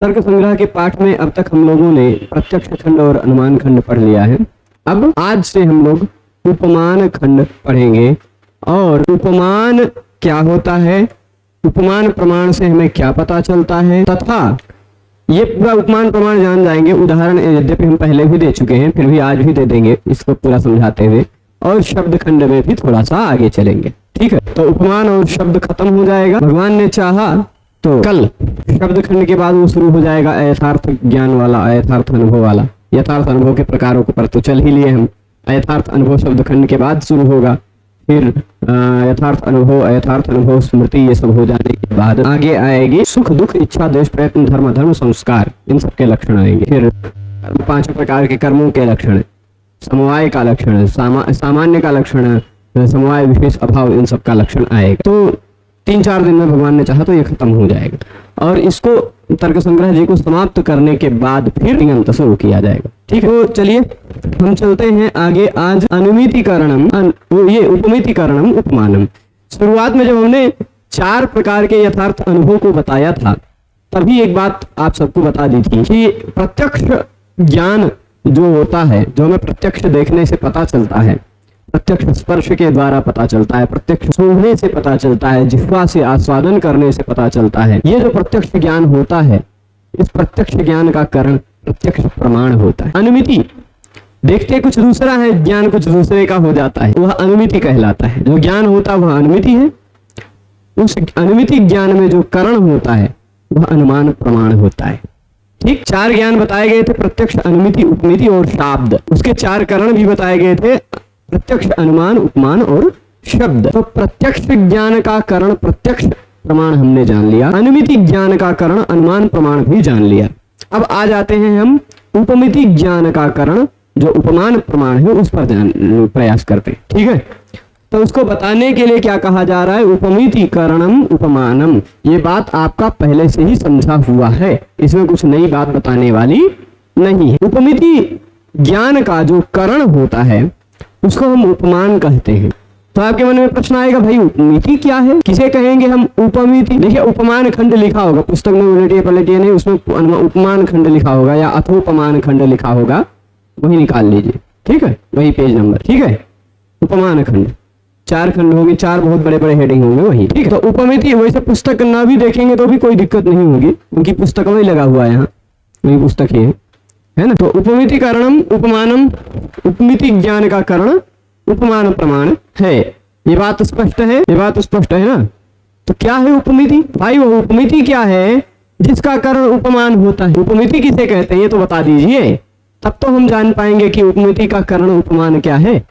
तर्क संग्रह के पाठ में अब तक हम लोगों ने प्रत्यक्ष खंड और अनुमान खंड पढ़ लिया है। अब आज से हम लोग उपमान खंड पढ़ेंगे। और उपमान क्या होता है, उपमान प्रमाण से हमें क्या पता चलता है, तथा ये पूरा उपमान प्रमाण जान जाएंगे। उदाहरण यद्यपि हम पहले भी दे चुके हैं, फिर भी आज भी दे देंगे इसको पूरा समझाते हुए, और शब्द खंड में भी थोड़ा सा आगे चलेंगे। ठीक है, तो उपमान और शब्द खत्म हो जाएगा। भगवान ने चाहा तो कल शब्द खंड के बाद वो शुरू हो जाएगा यथार्थ ज्ञान वाला, यथार्थ अनुभव वाला। यथार्थ अनुभव के प्रकारों को पर तो चल ही लिए हम। यथार्थ अनुभव शब्द खंड के बाद शुरू होगा, फिर यथार्थ अनुभव स्मृति, ये सब हो जाने के बाद आगे आएगी सुख दुख इच्छा द्वेष प्रयत्न धर्म संस्कार, इन सब के लक्षण आएंगे। फिर 5 प्रकार के कर्मों के लक्षण, समवाय का लक्षण, सामान्य का लक्षण, समवाय विशेष अभाव, इन सब का लक्षण आएगा। तो 3-4 दिन में भगवान ने चाहा तो ये खत्म हो जाएगा। और इसको तर्क संग्रह जी को समाप्त करने के बाद फिर अंत शुरू किया जाएगा। ठीक है, तो चलिए हम चलते हैं आगे। आज अनुमितिकरणम, ये उपमितिकरणम उपमानम। शुरुआत में जब हमने 4 प्रकार के यथार्थ अनुभव को बताया था, तभी एक बात आप सबको बता दी थी कि प्रत्यक्ष ज्ञान जो होता है, जो हमें प्रत्यक्ष देखने से पता चलता है, प्रत्यक्ष स्पर्श के द्वारा पता चलता है, प्रत्यक्ष सूंघने से पता चलता है, जिह्वा से आस्वादन करने से पता चलता है, ये जो प्रत्यक्ष ज्ञान होता है, इस प्रत्यक्ष ज्ञान का कारण प्रत्यक्ष प्रमाण होता है। अनुमिति देखते कुछ दूसरा है, ज्ञान कुछ दूसरे का हो जाता है, वह अनुमिति कहलाता है। जो ज्ञान होता है वह अनुमिति है। उस अनुमिति ज्ञान में जो कारण होता है वह अनुमान प्रमाण होता है। ठीक, 4 ज्ञान बताए गए थे, प्रत्यक्ष, अनुमिति, उपमिति और शाब्द। उसके 4 कारण भी बताए गए थे, प्रत्यक्ष, अनुमान, उपमान और शब्द। तो प्रत्यक्ष ज्ञान का कारण प्रत्यक्ष प्रमाण हमने जान लिया, अनुमिति ज्ञान का कारण अनुमान प्रमाण भी जान लिया। अब आ जाते हैं हम उपमिति ज्ञान का कारण, जो उपमान प्रमाण है, उस पर प्रयास करते हैं। ठीक है, तो उसको बताने के लिए क्या कहा जा रहा है, उपमितिकरणम उपमानम। ये बात आपका पहले से ही समझा हुआ है, इसमें कुछ नई बात बताने वाली नहीं है। उपमिति ज्ञान का जो कारण होता है उसको हम उपमान कहते हैं। तो आपके मन में प्रश्न आएगा, भाई उपमिति क्या है, किसे कहेंगे हम उपमिति? देखिए, उपमान खंड लिखा होगा पुस्तक में, उलटिए पलटिए नहीं, उसमें उपमान खंड लिखा होगा या अथोपमान खंड लिखा होगा, वही निकाल लीजिए। ठीक है, वही पेज नंबर। ठीक है, उपमान खंड 4 खंड होंगे, 4 बहुत बड़े बड़े हेडिंग होंगे, वही। ठीक है, तो उपमिति वैसे पुस्तक ना भी देखेंगे तो भी कोई दिक्कत नहीं होगी, उनकी पुस्तक में लगा हुआ है, यहाँ वही पुस्तक ही है ना। तो उपमिति कारणम उपमानम, उपमिति ज्ञान का कारण उपमान प्रमाण है। ये बात स्पष्ट है, ये बात स्पष्ट है ना। तो क्या है उपमिति? भाई वो उपमिति क्या है जिसका कारण उपमान होता है? उपमिति किसे कहते हैं ये तो बता दीजिए, तब तो हम जान पाएंगे कि उपमिति का कारण उपमान क्या है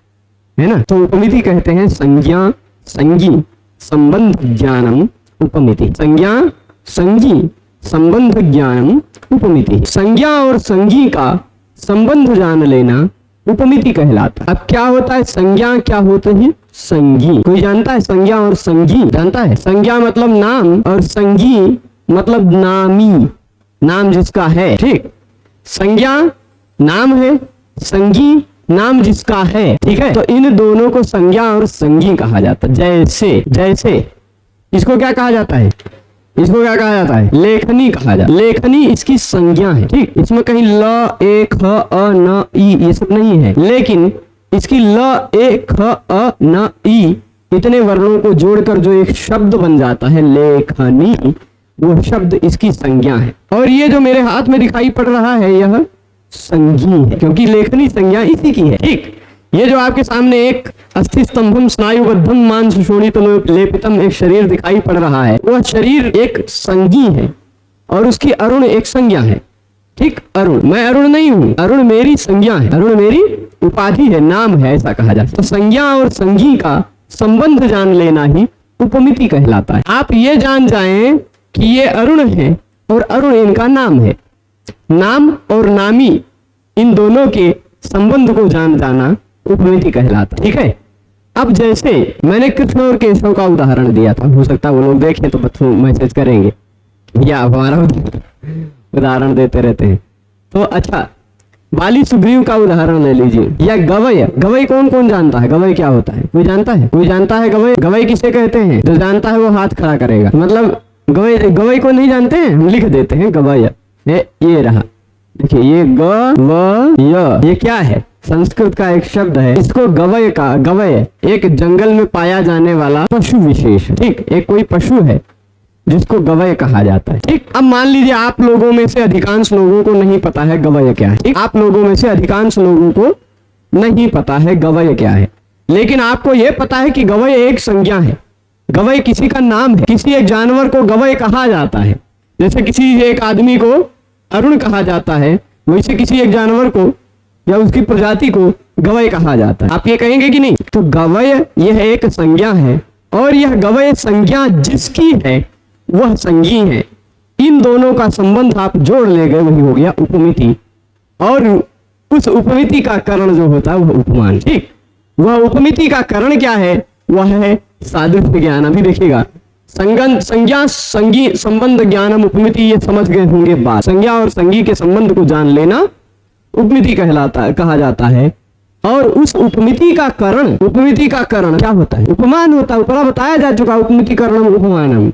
ना। तो उपमिति कहते हैं संज्ञा संगी संबंध ज्ञानम उपमिति। संज्ञा संगी संबंध ज्ञानम उपमिति। संज्ञा और संगी का संबंध जान लेना उपमिति कहलाता है। अब क्या होता है, संज्ञा क्या होते हैं? संगी। कोई जानता है संज्ञा और संगी? जानता है? संज्ञा मतलब नाम और संगी मतलब नामी, नाम जिसका है। ठीक, संज्ञा नाम है, संगी नाम जिसका है। ठीक है, तो इन दोनों को संज्ञा और संगी कहा जाता है। जैसे जैसे इसको क्या कहा जाता है? इसको क्या कहा जाता है? लेखनी कहा जाता है। लेखनी इसकी संज्ञा है। ठीक, इसमें कहीं ल, ए, ख, अ, न, ई ये सब नहीं है, लेकिन इसकी ल, ए, ख, अ, न, ई इतने वर्णों को जोड़कर जो एक शब्द बन जाता है लेखनी, वो शब्द इसकी संज्ञा है। और ये जो मेरे हाथ में दिखाई पड़ रहा है यह संगी है, क्योंकि लेखनी संज्ञा इसी की है। ठीक, ये जो आपके सामने एक अस्थि स्तंभम स्नायुबद्धम मांस शोणित लेपितम एक शरीर दिखाई पड़ रहा है, वह शरीर एक संगी है और उसकी अरुण एक संज्ञा है। ठीक, अरुण, मैं अरुण नहीं हूं, अरुण मेरी संज्ञा है, अरुण मेरी उपाधि है, नाम है, ऐसा कहा जाता है। तो संज्ञा और संगी का संबंध जान लेना ही उपमिति कहलाता है। आप ये जान जाएं कि ये अरुण है और अरुण इनका नाम है, नाम और नामी इन दोनों के संबंध को जान जाना उपमिति कहलाता। ठीक है, अब जैसे मैंने कृष्ण और केशव का उदाहरण दिया था, हो सकता है वो लोग देखें तो बच्चों मैसेज करेंगे या हमारा उदाहरण देते रहते हैं। तो अच्छा, बाली सुग्रीव का उदाहरण ले लीजिए, या गवय। गवय कौन कौन जानता है? गवय क्या होता है? कोई जानता है? कोई जानता है गवय? गवय किसे कहते हैं? जो जानता है वो हाथ खड़ा करेगा। मतलब गवय, गवय को नहीं जानते हैं, हम लिख देते हैं गवय। ये रहा, देखिए ये ग व य, ये क्या है? संस्कृत का एक शब्द है। इसको गवय का, गवय एक जंगल में पाया जाने वाला पशु विशेष, ठीक, एक कोई पशु है जिसको गवय कहा जाता है, ठीक। अब मान लीजिए आप लोगों में से अधिकांश लोगों को नहीं पता है गवय क्या है, ठीक। आप लोगों में से अधिकांश लोगों को नहीं पता है गवय क्या है, लेकिन आपको यह पता है कि गवय एक संज्ञा है, गवय किसी का नाम है। किसी एक जानवर को गवय कहा जाता है, जैसे किसी एक आदमी को अरुण कहा जाता है, वैसे किसी एक जानवर को या उसकी प्रजाति को गवय कहा जाता है। आप ये कहेंगे कि नहीं? तो गवय यह एक संज्ञा है, और यह गवय संज्ञा जिसकी है वह संज्ञी है। इन दोनों का संबंध आप जोड़ ले गए, वही हो गया उपमिति, और उस उपमिति का करण जो होता है वह उपमान, ठीक। वह उपमिति का करण क्या है? वह है सादृश्य ज्ञान। अभी देखिएगा, संज्ञा संगी संबंध ज्ञानम उपमिति, ये समझ गए होंगे बात। संज्ञा और संगी के संबंध को जान लेना उपमिति कहलाता है, कहा जाता है। और उस उपमिति का करण, उपमिति का करण क्या होता है? उपमान होता है। ऊपर बताया जा चुका, उपमिति करणम उपमानम।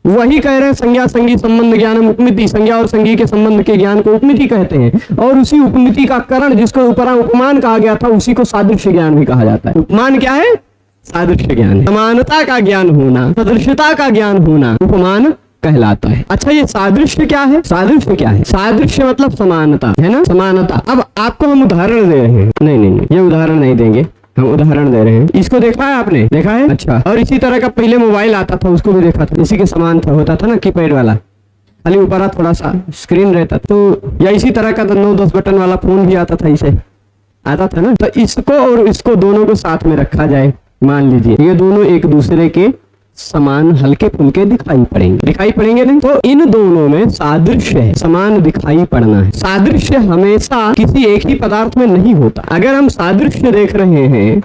वही कह रहे हैं संज्ञा संगी संबंध ज्ञानम उपमिति, संज्ञा और संगी के संबंध के ज्ञान को उपमिति कहते हैं। और उसी उपमिति का करण जिसको ऊपर उपमान कहा गया था, उसी को सादृश्य ज्ञान भी कहा जाता है। उपमान क्या है? सादृश्य ज्ञान, समानता का ज्ञान होना, सदृश्यता का ज्ञान होना उपमान कहलाता है। अच्छा, ये सादृश्य क्या है? सादृश्य क्या है? सादृश्य मतलब समानता, है ना, समानता। अब आपको हम उदाहरण दे रहे हैं, नहीं, ये उदाहरण नहीं देंगे, हम उदाहरण दे रहे हैं। इसको देखा है आपने? देखा है? अच्छा। और इसी तरह का पहले मोबाइल आता था, उसको भी देखा था, इसी के समान था, होता था ना कीपैड वाला, खाली ऊपर थोड़ा सा स्क्रीन रहता, तो या इसी तरह का 9-10 बटन वाला फोन भी आता था, इसे आता था ना। तो इसको और इसको दोनों को साथ में रखा जाए, मान लीजिए ये दोनों एक दूसरे के समान हल्के फुल्के दिखाई पड़ेंगे नहीं, तो इन दोनों में सादृश्य है, समान दिखाई पड़ना है। सादृश्य हमेशा किसी एक ही पदार्थ में नहीं होता। अगर हम सादृश्य देख रहे हैं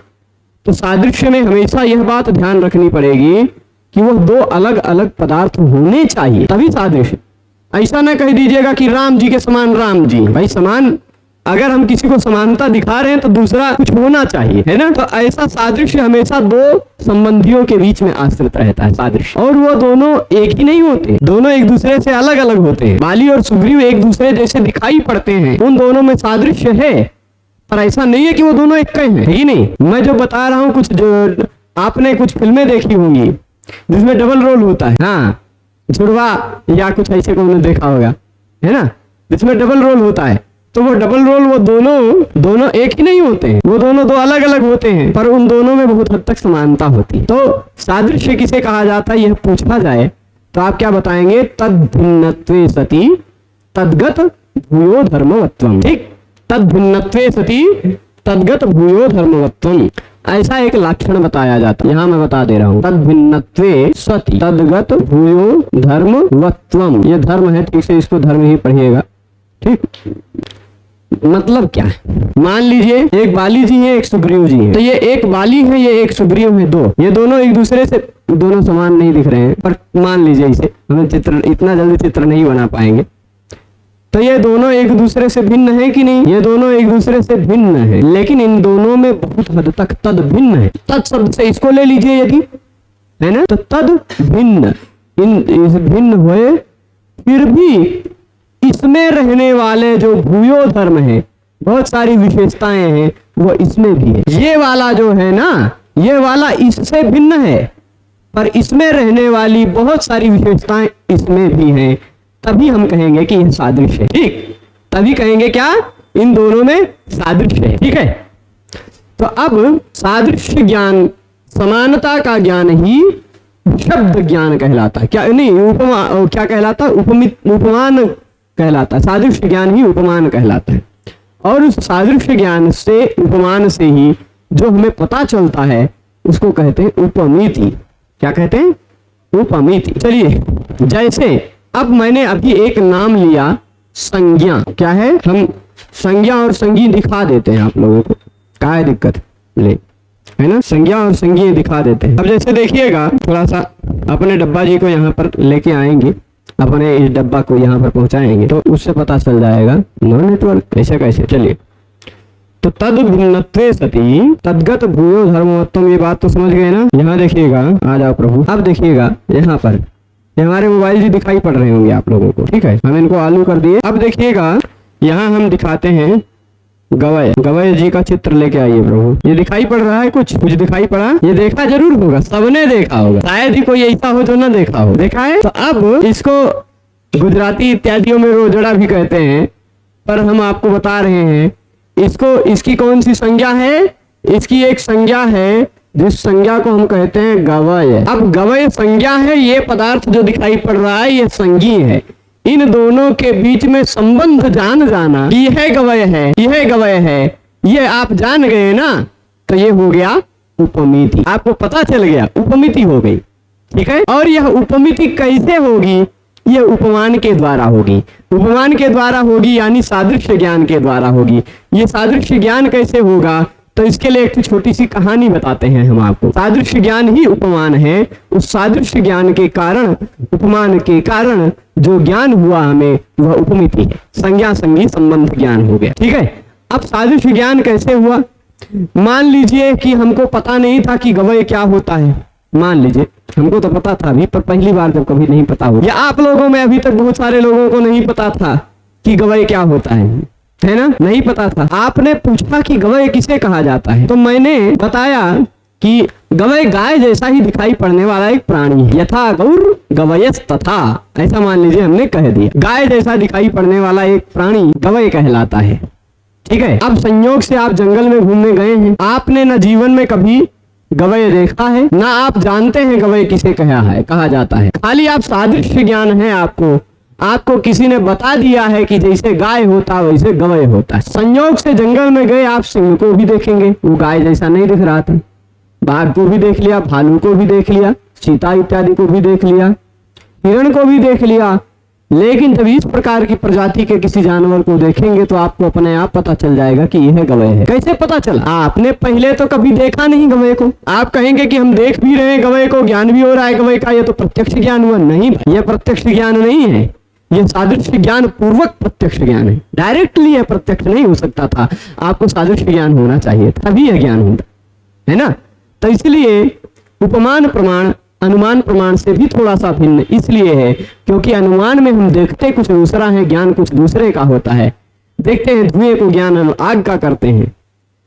तो सादृश्य में हमेशा यह बात ध्यान रखनी पड़ेगी कि वह दो अलग अलग पदार्थ होने चाहिए, तभी सादृश्य। ऐसा ना कह दीजिएगा कि राम जी के समान राम जी, भाई समान, अगर हम किसी को समानता दिखा रहे हैं तो दूसरा कुछ होना चाहिए, है ना। तो ऐसा सादृश्य हमेशा दो संबंधियों के बीच में आश्रित रहता है सादृश्य, और वो दोनों एक ही नहीं होते, दोनों एक दूसरे से अलग अलग होते हैं। बाली और सुग्रीव एक दूसरे जैसे दिखाई पड़ते हैं, उन दोनों में सादृश्य है, पर ऐसा नहीं है कि वो दोनों एक ही है ही नहीं। मैं जो बता रहा हूँ, कुछ जो आपने कुछ फिल्में देखी होंगी जिसमें डबल रोल होता है, हाँ, जुड़वा या कुछ ऐसे को उन्होंने देखा होगा, है ना, जिसमें डबल रोल होता है। तो वो डबल रोल, वो दोनों एक ही नहीं होते हैं, वो दोनों दो अलग अलग होते हैं, पर उन दोनों में बहुत हद तक समानता होती है। तो सादृश्य किसे कहा जाता है, यह पूछा जाए तो आप क्या बताएंगे? तद भिन्नत्वे सति तद्गत भूयो धर्मवत्वम, ठीक। तद भिन्नत्वे सति तद्गत भूयो धर्मवत्वम, ऐसा एक लक्षण बताया जाता है। यहाँ मैं बता दे रहा हूँ, तद भिन्नत्वे सति तद्गत भूयो धर्मवत्वम, ये धर्म है, ठीक से इसको धर्म ही पढ़िएगा, ठीक। मतलब क्या है? मान लीजिए एक बाली जी है, एक सुग्रीव जी है, तो ये एक बाली है, ये एक सुग्रीव है, दो, ये दोनों एक दूसरे से, दोनों समान नहीं दिख रहे हैं, पर मान लीजिए इसे, हमें चित्र इतना जल्दी चित्र नहीं बना पाएंगे, तो ये दोनों एक दूसरे से भिन्न है कि नहीं? ये दोनों एक दूसरे से भिन्न है, लेकिन इन दोनों में बहुत हद तक तद भिन्न है। तद शब्द से इसको ले लीजिए यदि, है ना, तो तद भिन्न, इस भिन्न हुए, फिर भी इसमें रहने वाले जो भूयो धर्म है, बहुत सारी विशेषताएं हैं, वो इसमें भी है। ये वाला जो है ना, ये वाला इससे भिन्न है, पर इसमें रहने वाली बहुत सारी विशेषताएं इसमें भी हैं, तभी हम कहेंगे कि यह सादृश्य है, ठीक। तभी कहेंगे क्या? इन दोनों में सादृश्य है, ठीक है। तो अब सादृश्य ज्ञान, समानता का ज्ञान ही शब्द ज्ञान कहलाता है, क्या नहीं, उपमा क्या कहलाता है? उपमान कहलाता है। सादृश्य ज्ञान ही उपमान कहलाता है, और उस सादृश्य ज्ञान से, उपमान से ही जो हमें पता चलता है उसको कहते हैं उपमिति। क्या कहते हैं? उपमिति। चलिए, जैसे अब मैंने अभी एक नाम लिया संज्ञा, क्या है? हम संज्ञा और संज्ञी दिखा देते हैं आप लोगों को, क्या है दिक्कत, ले, है ना, संज्ञा और संज्ञी दिखा देते हैं। अब जैसे देखिएगा, थोड़ा सा अपने डब्बा जी को यहाँ पर लेके आएंगे, अपने इस डब्बा को यहाँ पर पहुंचाएंगे, तो उससे पता चल जाएगा नो नेटवर्क कैसे कैसे। चलिए, तो तद भिन्नत्वे सति तद्गत भूयो धर्मवत्वम, ये बात तो समझ गए ना। यहाँ देखिएगा, आ जाओ प्रभु, अब देखिएगा यहाँ पर ये हमारे मोबाइल जी दिखाई पड़ रहे होंगे आप लोगों को, ठीक है। हम इनको आलू कर दिए। अब देखिएगा यहाँ हम दिखाते हैं गवय, गवय जी का चित्र लेके आइए प्रभु। ये दिखाई पड़ रहा है, कुछ दिखाई पड़ा? ये देखा जरूर होगा, सबने देखा होगा, शायद ही कोई ऐसा हो जो ना देखा हो। देखा है? तो अब इसको गुजराती इत्यादियों में रोजड़ा भी कहते हैं, पर हम आपको बता रहे हैं इसको, इसकी कौन सी संज्ञा है? इसकी एक संज्ञा है जिस संज्ञा को हम कहते हैं गवय। अब गवय संज्ञा है, ये पदार्थ जो दिखाई पड़ रहा है ये संज्ञी है। इन दोनों के बीच में संबंध जान जाना, यह गवय है, यह गवय है, ये आप जान गए ना, तो ये हो गया उपमिति। आपको पता चल गया, उपमिति हो गई, ठीक है। और यह उपमिति कैसे होगी? यह उपमान के द्वारा होगी। उपमान के द्वारा होगी यानी सादृश्य ज्ञान के द्वारा होगी। ये सादृश्य ज्ञान कैसे होगा? तो इसके लिए एक छोटी सी कहानी बताते हैं हम आपको। सादृश्य ज्ञान ही उपमान है। उस सादृश्य ज्ञान के कारण, उपमान के कारण जो ज्ञान हुआ हमें वह उपमिति है, संज्ञा संगी संबंध ज्ञान हो गया, ठीक है। अब सादृश्य ज्ञान कैसे हुआ? मान लीजिए कि हमको पता नहीं था कि गवय क्या होता है। मान लीजिए हमको तो पता था अभी, पर पहली बार जब कभी नहीं पता हो, या आप लोगों में अभी तक बहुत सारे लोगों को नहीं पता था कि गवय क्या होता है ना? नहीं पता था। आपने पूछा कि गवय किसे कहा जाता है, तो मैंने बताया कि गवय गाय जैसा ही दिखाई पड़ने वाला एक प्राणी है। यथा गौर गवयस तथा, ऐसा मान लीजिए हमने कह दिया। गाय जैसा दिखाई पड़ने वाला एक प्राणी गवय कहलाता है, ठीक है। अब संयोग से आप जंगल में घूमने गए हैं, आपने न जीवन में कभी गवय देखा है, ना आप जानते हैं गवय किसे कहा जाता है। खाली आप सादृश्य ज्ञान है, आपको किसी ने बता दिया है कि जैसे गाय होता वैसे गवय होता है। संयोग से जंगल में गए, आप सिंह को भी देखेंगे, वो गाय जैसा नहीं दिख रहा था। बाघ को भी देख लिया, भालू को भी देख लिया, चीता इत्यादि को भी देख लिया, हिरण को भी देख लिया। लेकिन जब इस प्रकार की प्रजाति के किसी जानवर को देखेंगे तो आपको अपने आप पता चल जाएगा कि यह गवय है। कैसे पता चला? आपने पहले तो कभी देखा नहीं गवय को। आप कहेंगे कि हम देख भी रहे हैं गवय को, ज्ञान भी हो रहा है गवय का, ये तो प्रत्यक्ष ज्ञान हुआ। नहीं, यह प्रत्यक्ष ज्ञान नहीं है, यह सादृश्य ज्ञान पूर्वक प्रत्यक्ष ज्ञान है। डायरेक्टली यह प्रत्यक्ष नहीं हो सकता था, आपको सादृश्य ज्ञान होना चाहिए, तभी यह ज्ञान होता है ना। तो इसलिए उपमान प्रमाण अनुमान प्रमाण से भी थोड़ा सा भिन्न इसलिए है क्योंकि अनुमान में हम देखते कुछ दूसरा है, ज्ञान कुछ दूसरे का होता है। देखते हैं धुएं को ज्ञान हम आग का करते हैं,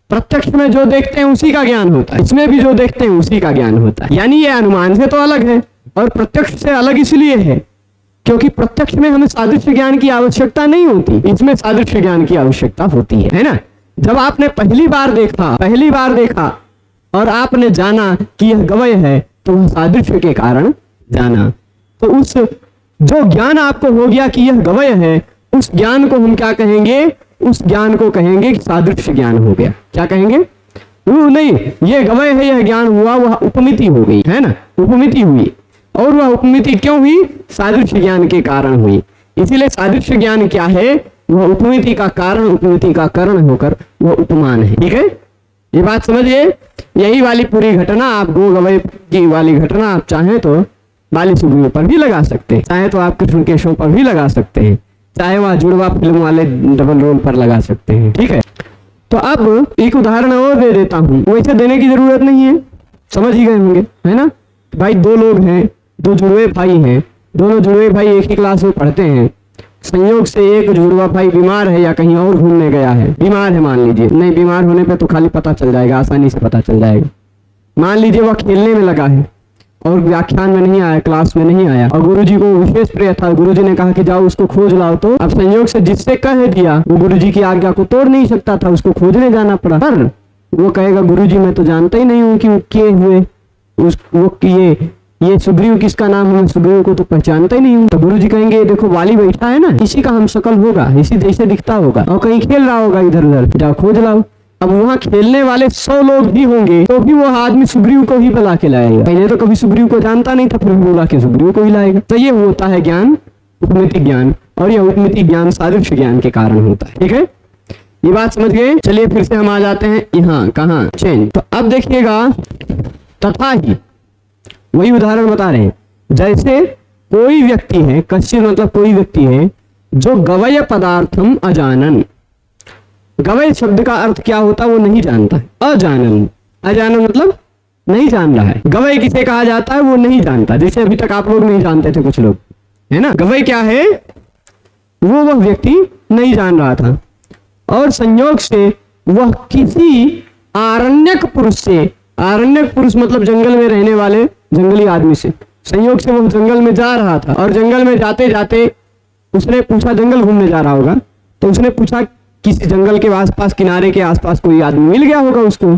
प्रत्यक्ष में जो देखते हैं उसी का ज्ञान होता है, इसमें भी जो देखते हैं उसी का ज्ञान होता है। यानी ये अनुमान से तो अलग है और प्रत्यक्ष से अलग इसलिए है क्योंकि प्रत्यक्ष में हमें सादृश्य ज्ञान की आवश्यकता नहीं होती, इसमें सादृश्य ज्ञान की आवश्यकता होती है ना। जब आपने पहली बार देखा और आपने जाना कि यह गवय है तो वह सादृश्य के कारण जाना, तो उस जो ज्ञान आपको हो गया कि यह गवय है, उस ज्ञान को हम क्या कहेंगे? उस ज्ञान को कहेंगे कि सादृश्य ज्ञान हो गया। क्या कहेंगे? वो नहीं, ये गवय है, यह ज्ञान हुआ, वह उपमिति हो गई, है ना, उपमिति हुई। और वह उपमिति क्यों हुई? सादृश्य ज्ञान के कारण हुई। इसीलिए सादृश्य ज्ञान क्या है? वह उपमिति का कारण, उपमिति का कारण होकर वह उपमान है। ठीक है, ये बात समझिए। यही वाली पूरी घटना आप गो गवय की वाली घटना आप चाहें तो बाली सुग्रीव पर भी लगा सकते हैं, चाहे तो आप कृष्ण केशव पर भी लगा सकते हैं, चाहे वह जुड़वा फिल्म वाले डबल रोल पर लगा सकते हैं। ठीक है, तो अब एक उदाहरण और दे देता हूँ, वैसे देने की जरूरत नहीं है, समझ ही गए होंगे, है ना। भाई दो लोग हैं, दो जुड़वे भाई हैं, दोनों जुड़वे भाई एक ही क्लास में पढ़ते हैं। संयोग से एक जुड़वा भाई बीमार है या कहीं और घूमने गया है, बीमार है मान लीजिए, नहीं बीमार होने पे तो खाली पता चल जाएगा, आसानी से पता चल जाएगा। मान लीजिए वह खेलने में लगा है और व्याख्यान में नहीं आया, क्लास में नहीं आया, और गुरुजी को विशेष प्रिय था, गुरुजी ने कहा कि जाओ उसको खोज लाओ। तो अब संयोग से जिससे कह दिया वो गुरुजी की आज्ञा को तोड़ नहीं सकता था, उसको खोजने जाना पड़ा। पर वो कहेगा गुरुजी मैं तो जानता ही नहीं हूँ कि वो किए हुए वो किए, ये सुग्रीव किसका नाम है, सुग्रीव को तो पहचानता ही नहीं हूँ। तो गुरुजी कहेंगे देखो वाली बैठा है ना, इसी का हम शकल होगा, इसी जैसे दिखता होगा और कहीं खेल रहा होगा इधर उधर, जाओ खोज लाओ। अब वहाँ खेलने वाले 100 लोग भी होंगे तो भी वो आदमी सुग्रीव को ही बुला के लाएगा। पहले तो कभी सुग्रीव को जानता नहीं था, फिर बुला के सुग्रीव को ही लाएगा। तो ये होता है ज्ञान, उपमिति ज्ञान, और यह उपमिति ज्ञान सादृश्य ज्ञान के कारण होता है। ठीक है, ये बात समझ गए। चलिए फिर से हम आ जाते हैं यहाँ, कहाँ चेंज। तो अब देखिएगा तथा ही वही उदाहरण बता रहे हैं, जैसे कोई व्यक्ति है, कश्चित मतलब कोई व्यक्ति है जो गवय पदार्थम अजानन, गवय शब्द का अर्थ क्या होता है वो नहीं जानता है, अजानन, अजानन मतलब नहीं जान रहा है। गवय किसे कहा जाता है वो नहीं जानता, जैसे अभी तक आप लोग नहीं जानते थे कुछ लोग, है ना। गवय क्या है वो वह व्यक्ति नहीं जान रहा था, और संयोग से वह किसी आरण्यक पुरुष से, आरण्यक पुरुष मतलब जंगल में रहने वाले जंगली आदमी से, संयोग से वह जंगल में जा रहा था, और जंगल में जाते जाते उसने पूछा, जंगल घूमने जा रहा होगा तो उसने पूछा किसी जंगल के आसपास, किनारे के आसपास कोई आदमी मिल गया होगा उसको,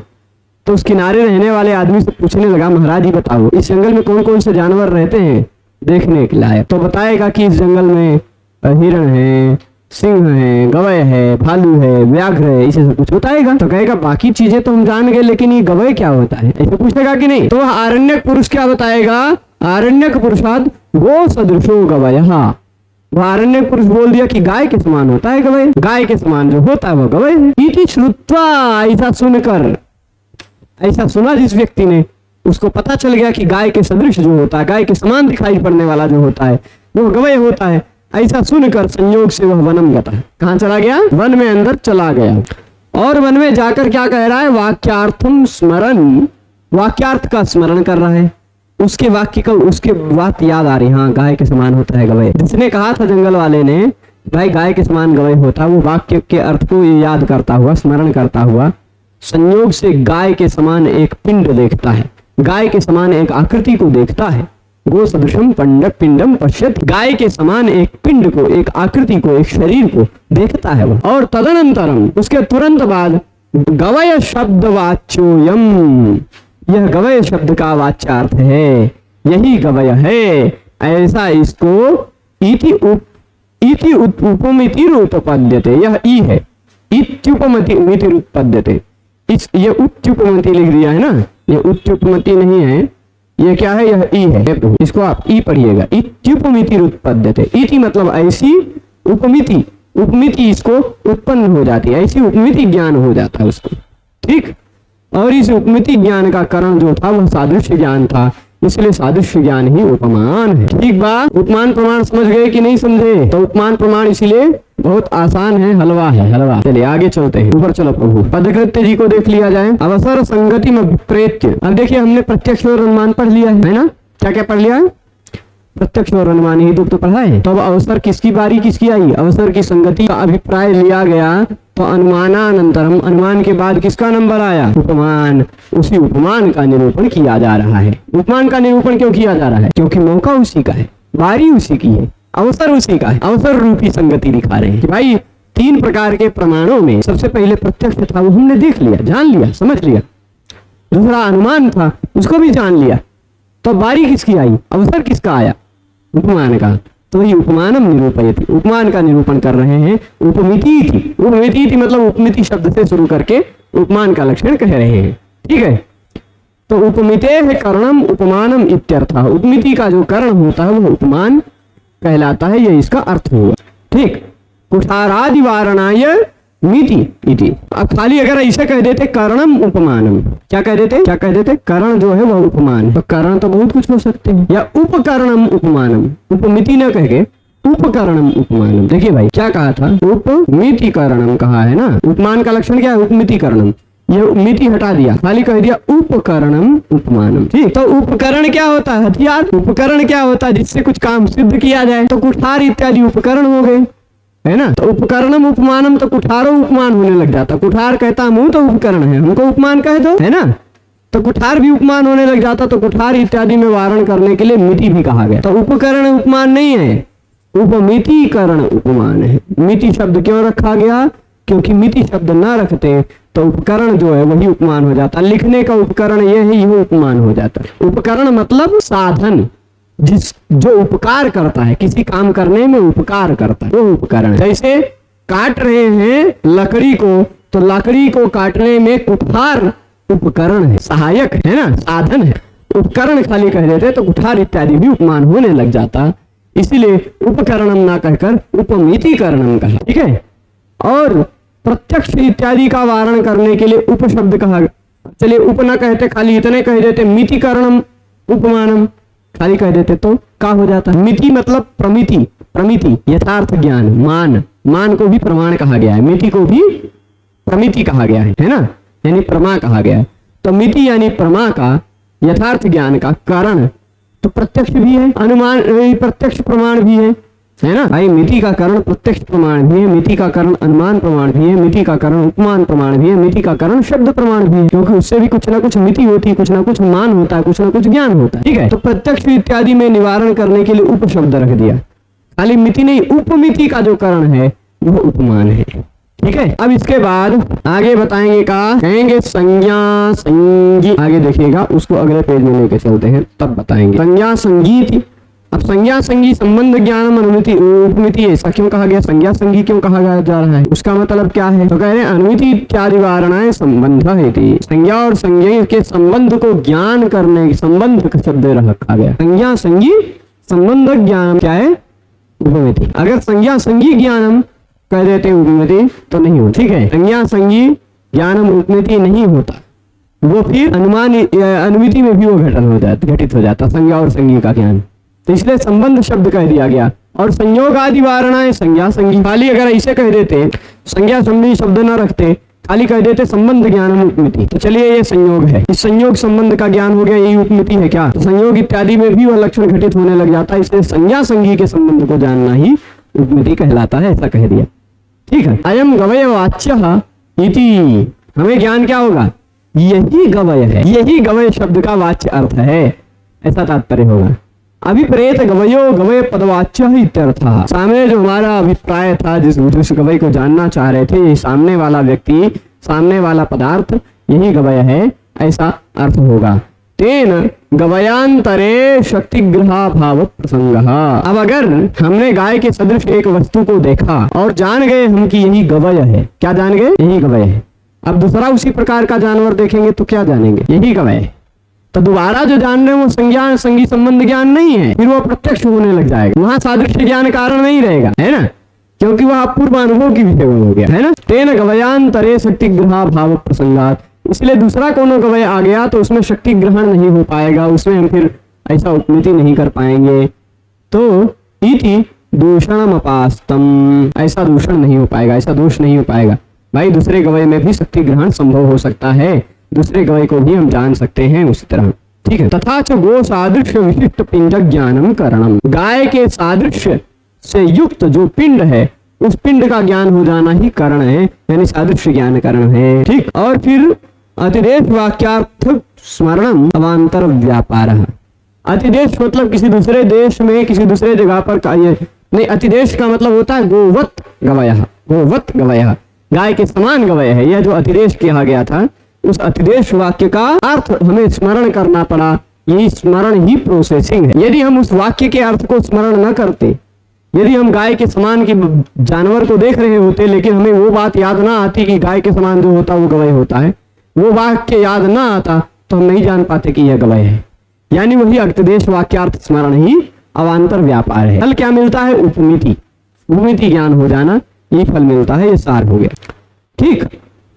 तो उस किनारे रहने वाले आदमी से पूछने लगा, महाराज ही बताओ इस जंगल में कौन कौन से जानवर रहते हैं देखने के लायक। तो बताएगा कि इस जंगल में हिरण है, सिंह है, गवय है, भालू है, व्याघ्र है, इसे सब कुछ बताएगा। तो कहेगा बाकी चीजें तो हम जान गए, लेकिन ये गवय क्या होता है, ऐसे पूछेगा कि नहीं। तो वह आरण्यक पुरुष क्या बताएगा, आरण्यक पुरुषाद गो सदृशो गवयः, वह आरण्यक पुरुष बोल दिया कि गाय के समान होता है गवय, गाय के समान जो होता है वह गवय है। इति श्रुत्वा, ऐसा सुनकर, ऐसा सुना जिस व्यक्ति ने, उसको पता चल गया कि गाय के सदृश जो होता है, गाय के समान दिखाई पड़ने वाला जो होता है वो गवय होता है। ऐसा सुनकर संयोग से वह वनम गता, कहां चला गया, वन में अंदर चला गया, और वन में जाकर क्या कह रहा है, वाक्यार्थम स्मरण, वाक्यार्थ का स्मरण कर रहा है, उसके वाक्य का, उसके बात याद आ रही, हाँ गाय के समान होता है गवय। जिसने कहा था जंगल वाले ने भाई गाय के समान गवय होता, वो वाक्य के अर्थ को याद करता हुआ, स्मरण करता हुआ संयोग से गाय के समान एक पिंड देखता है, गाय के समान एक आकृति को देखता है। गो सदृशम पिंडम पश्यति, गाय के समान एक पिंड को, एक आकृति को, एक शरीर को देखता है वह। और तदनंतरम, उसके तुरंत बाद गवय शब्द वाच्योयम, यह गवय शब्द का वाच्यार्थ है, यही गवय है, ऐसा इसको इति उपमिति रूपपद्यते, यह ई है, इत्युपमिति रूपपद्यते, इस ये उच्चुपमति लिख दिया है ना, ये उच्चुपमति नहीं है, ये क्या है, यह ई है, इसको आप ई पढ़िएगा, इत्युपमिति उत्पद्यते, इति मतलब ऐसी, उपमिति, उपमिति इसको उत्पन्न हो जाती है, ऐसी उपमिति ज्ञान हो जाता है उसको, ठीक। और इस उपमिति ज्ञान का कारण जो था वह सादृश्य ज्ञान था, इसलिए सादृश्य ज्ञान ही उपमान है, ठीक बात। उपमान प्रमाण समझ गए कि नहीं समझे, तो उपमान प्रमाण इसीलिए बहुत आसान है, हलवा है, हलवा। चलिए आगे चलते हैं, ऊपर चलो प्रभु। पदकृत्य जी को देख लिया जाए, अवसर संगति में अभिप्रेत्य। अब देखिए हमने प्रत्यक्ष और अनुमान पढ़ लिया है ना, क्या क्या पढ़ लिया है, प्रत्यक्ष और अनुमान ही तो पढ़ा है। तो अब अवसर किसकी बारी किसकी आई, अवसर की संगति का अभिप्राय लिया गया, तो अनुमानानंतरम, अनुमान के बाद किसका नंबर आया, उपमान। उसी उपमान का निरूपण किया जा रहा है। उपमान का निरूपण क्यों किया जा रहा है, क्योंकि मौका उसी का है, बारी उसी की है, अवसर उसी का है, अवसर रूपी संगति दिखा रहे हैं कि भाई तीन प्रकार के प्रमाणों में सबसे पहले प्रत्यक्ष था, वो हमने देख लिया, जान लिया, समझ लिया। दूसरा अनुमान था, उसको भी जान लिया, तो बारी किसकी आई, अवसर किसका आया, उपमान का। तो ये उपमानम निरूपयति, उपमान का निरूपण कर रहे हैं। उपमिति थी, उपमिति थी मतलब उपमिति शब्द से शुरू करके उपमान का लक्षण कह रहे हैं, ठीक है। तो उपमिते है कर्णम उपमानम इत्यर्थ, उपमिति का जो कर्ण होता है वो उपमान कहलाता है, ये इसका अर्थ हुआ, ठीक। कुठारादि वारणाय मिति इति। अब खाली अगर ऐसे कह देते कर्णम उपमानम, क्या कह देते, क्या कह देते, कर्ण जो है वह उपमान है, तो कर्ण तो बहुत कुछ हो सकते हैं, या उपकरणम उपमानम, उपमिति न कह के उपकरणम उपमानम। देखिए भाई क्या कहा था, उपमितिकरणम कहा है ना, उपमान का लक्षण क्या है, उपमितिकरणम, ये मिति हटा दिया, खाली कह दिया उपकरणम उपमानम, ठीक। तो उपकरण क्या होता है, हथियार। उपकरण क्या होता है, जिससे कुछ काम सिद्ध किया जाए, तो कुठार इत्यादि उपकरण हो गए, है ना। तो उपकरणम उपमानम, तो कुठारों उपमान होने लग जाता, कुठार कहता मुंह तो उपकरण है, हमको उपमान कहे दो, है ना, तो कुठार भी उपमान होने लग जाता, तो कुठार इत्यादि में वारण करने के लिए मिति भी कहा गया। तो उपकरण उपमान नहीं है, उपमितिकरण उपमान है। मिति शब्द क्यों रखा गया, क्योंकि मिति शब्द ना रखते तो उपकरण जो है वही उपमान हो जाता, लिखने का उपकरण ये है, यह उपमान हो जाता। उपकरण मतलब साधन, जिस जो उपकार करता है, किसी काम करने में उपकार करता है, वो उपकरण। जैसे काट रहे हैं लकड़ी को, तो लकड़ी को काटने में कुठार उपकरण है, सहायक है ना, साधन है। उपकरण खाली कह देते तो कुठार इत्यादि भी उपमान होने लग जाता, इसीलिए उपकरणम ना कहकर उपमितिकरणम कहा, ठीक है। और प्रत्यक्ष इत्यादि का वारण करने के लिए उप शब्द कहा। चलिए उप ना कहते, खाली इतने कह देते मितिकरणम उपमानम, खाली कह देते तो क्या हो जाता है, मिति मतलब प्रमिति, प्रमिति यथार्थ ज्ञान, मान, मान को भी प्रमाण कहा गया है, मिति को भी प्रमिति कहा गया है ना, यानी प्रमा कहा गया है। तो मिति यानी प्रमा का यथार्थ ज्ञान का कारण तो प्रत्यक्ष भी है, अनुमान प्रत्यक्ष प्रमाण भी है ना भाई। मिति का कारण प्रत्यक्ष प्रमाण भी है, मिति का कारण अनुमान प्रमाण भी है, मिति का कारण उपमान प्रमाण भी है, मिति का कारण शब्द प्रमाण भी है, क्योंकि उससे भी कुछ ना कुछ मिति होती है, कुछ ना कुछ मान होता है, कुछ ना कुछ ज्ञान होता है। ठीक है, तो प्रत्यक्ष इत्यादि में निवारण करने के लिए उप शब्द रख दिया। खाली मिति नहीं, उपमिति का जो कारण है वो उपमान है। ठीक है, अब इसके बाद आगे बताएंगे का, कहेंगे संज्ञा संगी। आगे देखिएगा, उसको अगले पेज में लेके चलते हैं, तब बताएंगे संज्ञा संगीति। अब संज्ञा संगी संबंध ज्ञानम अनुमिति उपमिति, ऐसा क्यों कहा गया, संज्ञा संगी क्यों कहा जा रहा है, उसका मतलब क्या है? तो कह रहे हैं अनुमिति इत्यादि वारणाएं संबंध है। संज्ञा और संज्ञा के संबंध को ज्ञान करने, संबंध का शब्द रखा गया। संज्ञा संगी संबंध ज्ञान क्या है? उपमिति। अगर संज्ञा संगी ज्ञानम कह देते उपमिति तो नहीं होता। ठीक है, संज्ञा संगी ज्ञानम उपमिति नहीं होता, वो फिर अनुमान अनुमिति में भी वो घटित हो जाता संज्ञा और संगी का ज्ञान। तो इसलिए संबंध शब्द कह दिया गया। और संयोग आदि वारणाएं संज्ञा संगी, खाली अगर ऐसे कह देते, संज्ञा संगी शब्द न रखते, खाली कह देते संबंध ज्ञान उपमिति, तो चलिए ये संयोग है, इस संयोग संबंध का ज्ञान हो गया, यही उपमिति है क्या? तो संयोग इत्यादि में भी वह लक्षण घटित होने लग जाता है, इसलिए संज्ञा संगी के संबंध को जानना ही उपमिति कहलाता है, ऐसा कह दिया। ठीक है, अयम गवय वाच्य इति, हमें ज्ञान क्या होगा? यही गवय है, यही गवय शब्द का वाच्य अर्थ है, ऐसा तात्पर्य होगा। अभिप्रेत गवयो गवय पदवाच्य इत्यर्थः, सामने जो हमारा अभिप्राय था, जिस गवय को जानना चाह रहे थे, सामने वाला व्यक्ति, सामने वाला पदार्थ यही गवय है, ऐसा अर्थ होगा। तेन गवयांतरे शक्तिग्रहा भाव प्रसंग। अब अगर हमने गाय के सदृश एक वस्तु को देखा और जान गए हम कि यही गवय है, क्या जान गए? यही गवय है। अब दूसरा उसी प्रकार का जानवर देखेंगे तो क्या जानेंगे? यही गवय है। तो दोबारा जो जान रहे हैं वो संज्ञा संगी संबंध ज्ञान नहीं है, फिर वो प्रत्यक्ष होने लग जाएगा, वहां सादृश्य ज्ञान कारण नहीं रहेगा, है ना, क्योंकि वह पूर्व अनुभव की विषय हो गया, है ना। तेन गवयांतरे शक्तिग्रहा भाव प्रसंगात, इसलिए दूसरा कोनो गवय आ गया तो उसमें शक्ति ग्रहण नहीं हो पाएगा, उसमें हम फिर ऐसा उपमिति नहीं कर पाएंगे। तो इति दूषणम अपास्तम, ऐसा दूषण नहीं हो पाएगा, ऐसा दोष नहीं हो पाएगा। भाई दूसरे गवय में भी शक्ति ग्रहण संभव हो सकता है, दूसरे गवय को भी हम जान सकते हैं उसी तरह। ठीक है, तथा च गो सादृश्य विशिष्ट पिंड ज्ञानम करणम, गाय के सादृश्य से युक्त जो पिंड है उस पिंड का ज्ञान हो जाना ही कारण है, यानी सादृश्य ज्ञान कारण है। ठीक, और फिर अतिदेश वाक्यार्थ स्मरणम अवांतर व्यापार। अतिदेश मतलब किसी दूसरे देश में, किसी दूसरे जगह पर का ये नहीं, अतिदेश का मतलब होता है गोवत गवयः, गोवत गवयः, गाय के समान गवय है, यह जो अतिदेश कहा गया था, उस अतिदेश वाक्य का अर्थ हमें स्मरण करना पड़ा, यही स्मरण ही प्रोसेसिंग है। यदि हम उस वाक्य के अर्थ को स्मरण न करते, यदि हम गाय के समान के जानवर को देख रहे होते लेकिन हमें वो बात याद ना आती कि गाय के समान जो होता वो गवय होता है, वो वाक्य याद ना आता तो हम नहीं जान पाते कि यह गवय है। यानी वही अतिदेश वाक्यार्थ स्मरण ही अवांतर व्यापार है। फल क्या मिलता है? उपमिति, उपमिति ज्ञान हो जाना, ये फल मिलता है, ये सार हो गया। ठीक,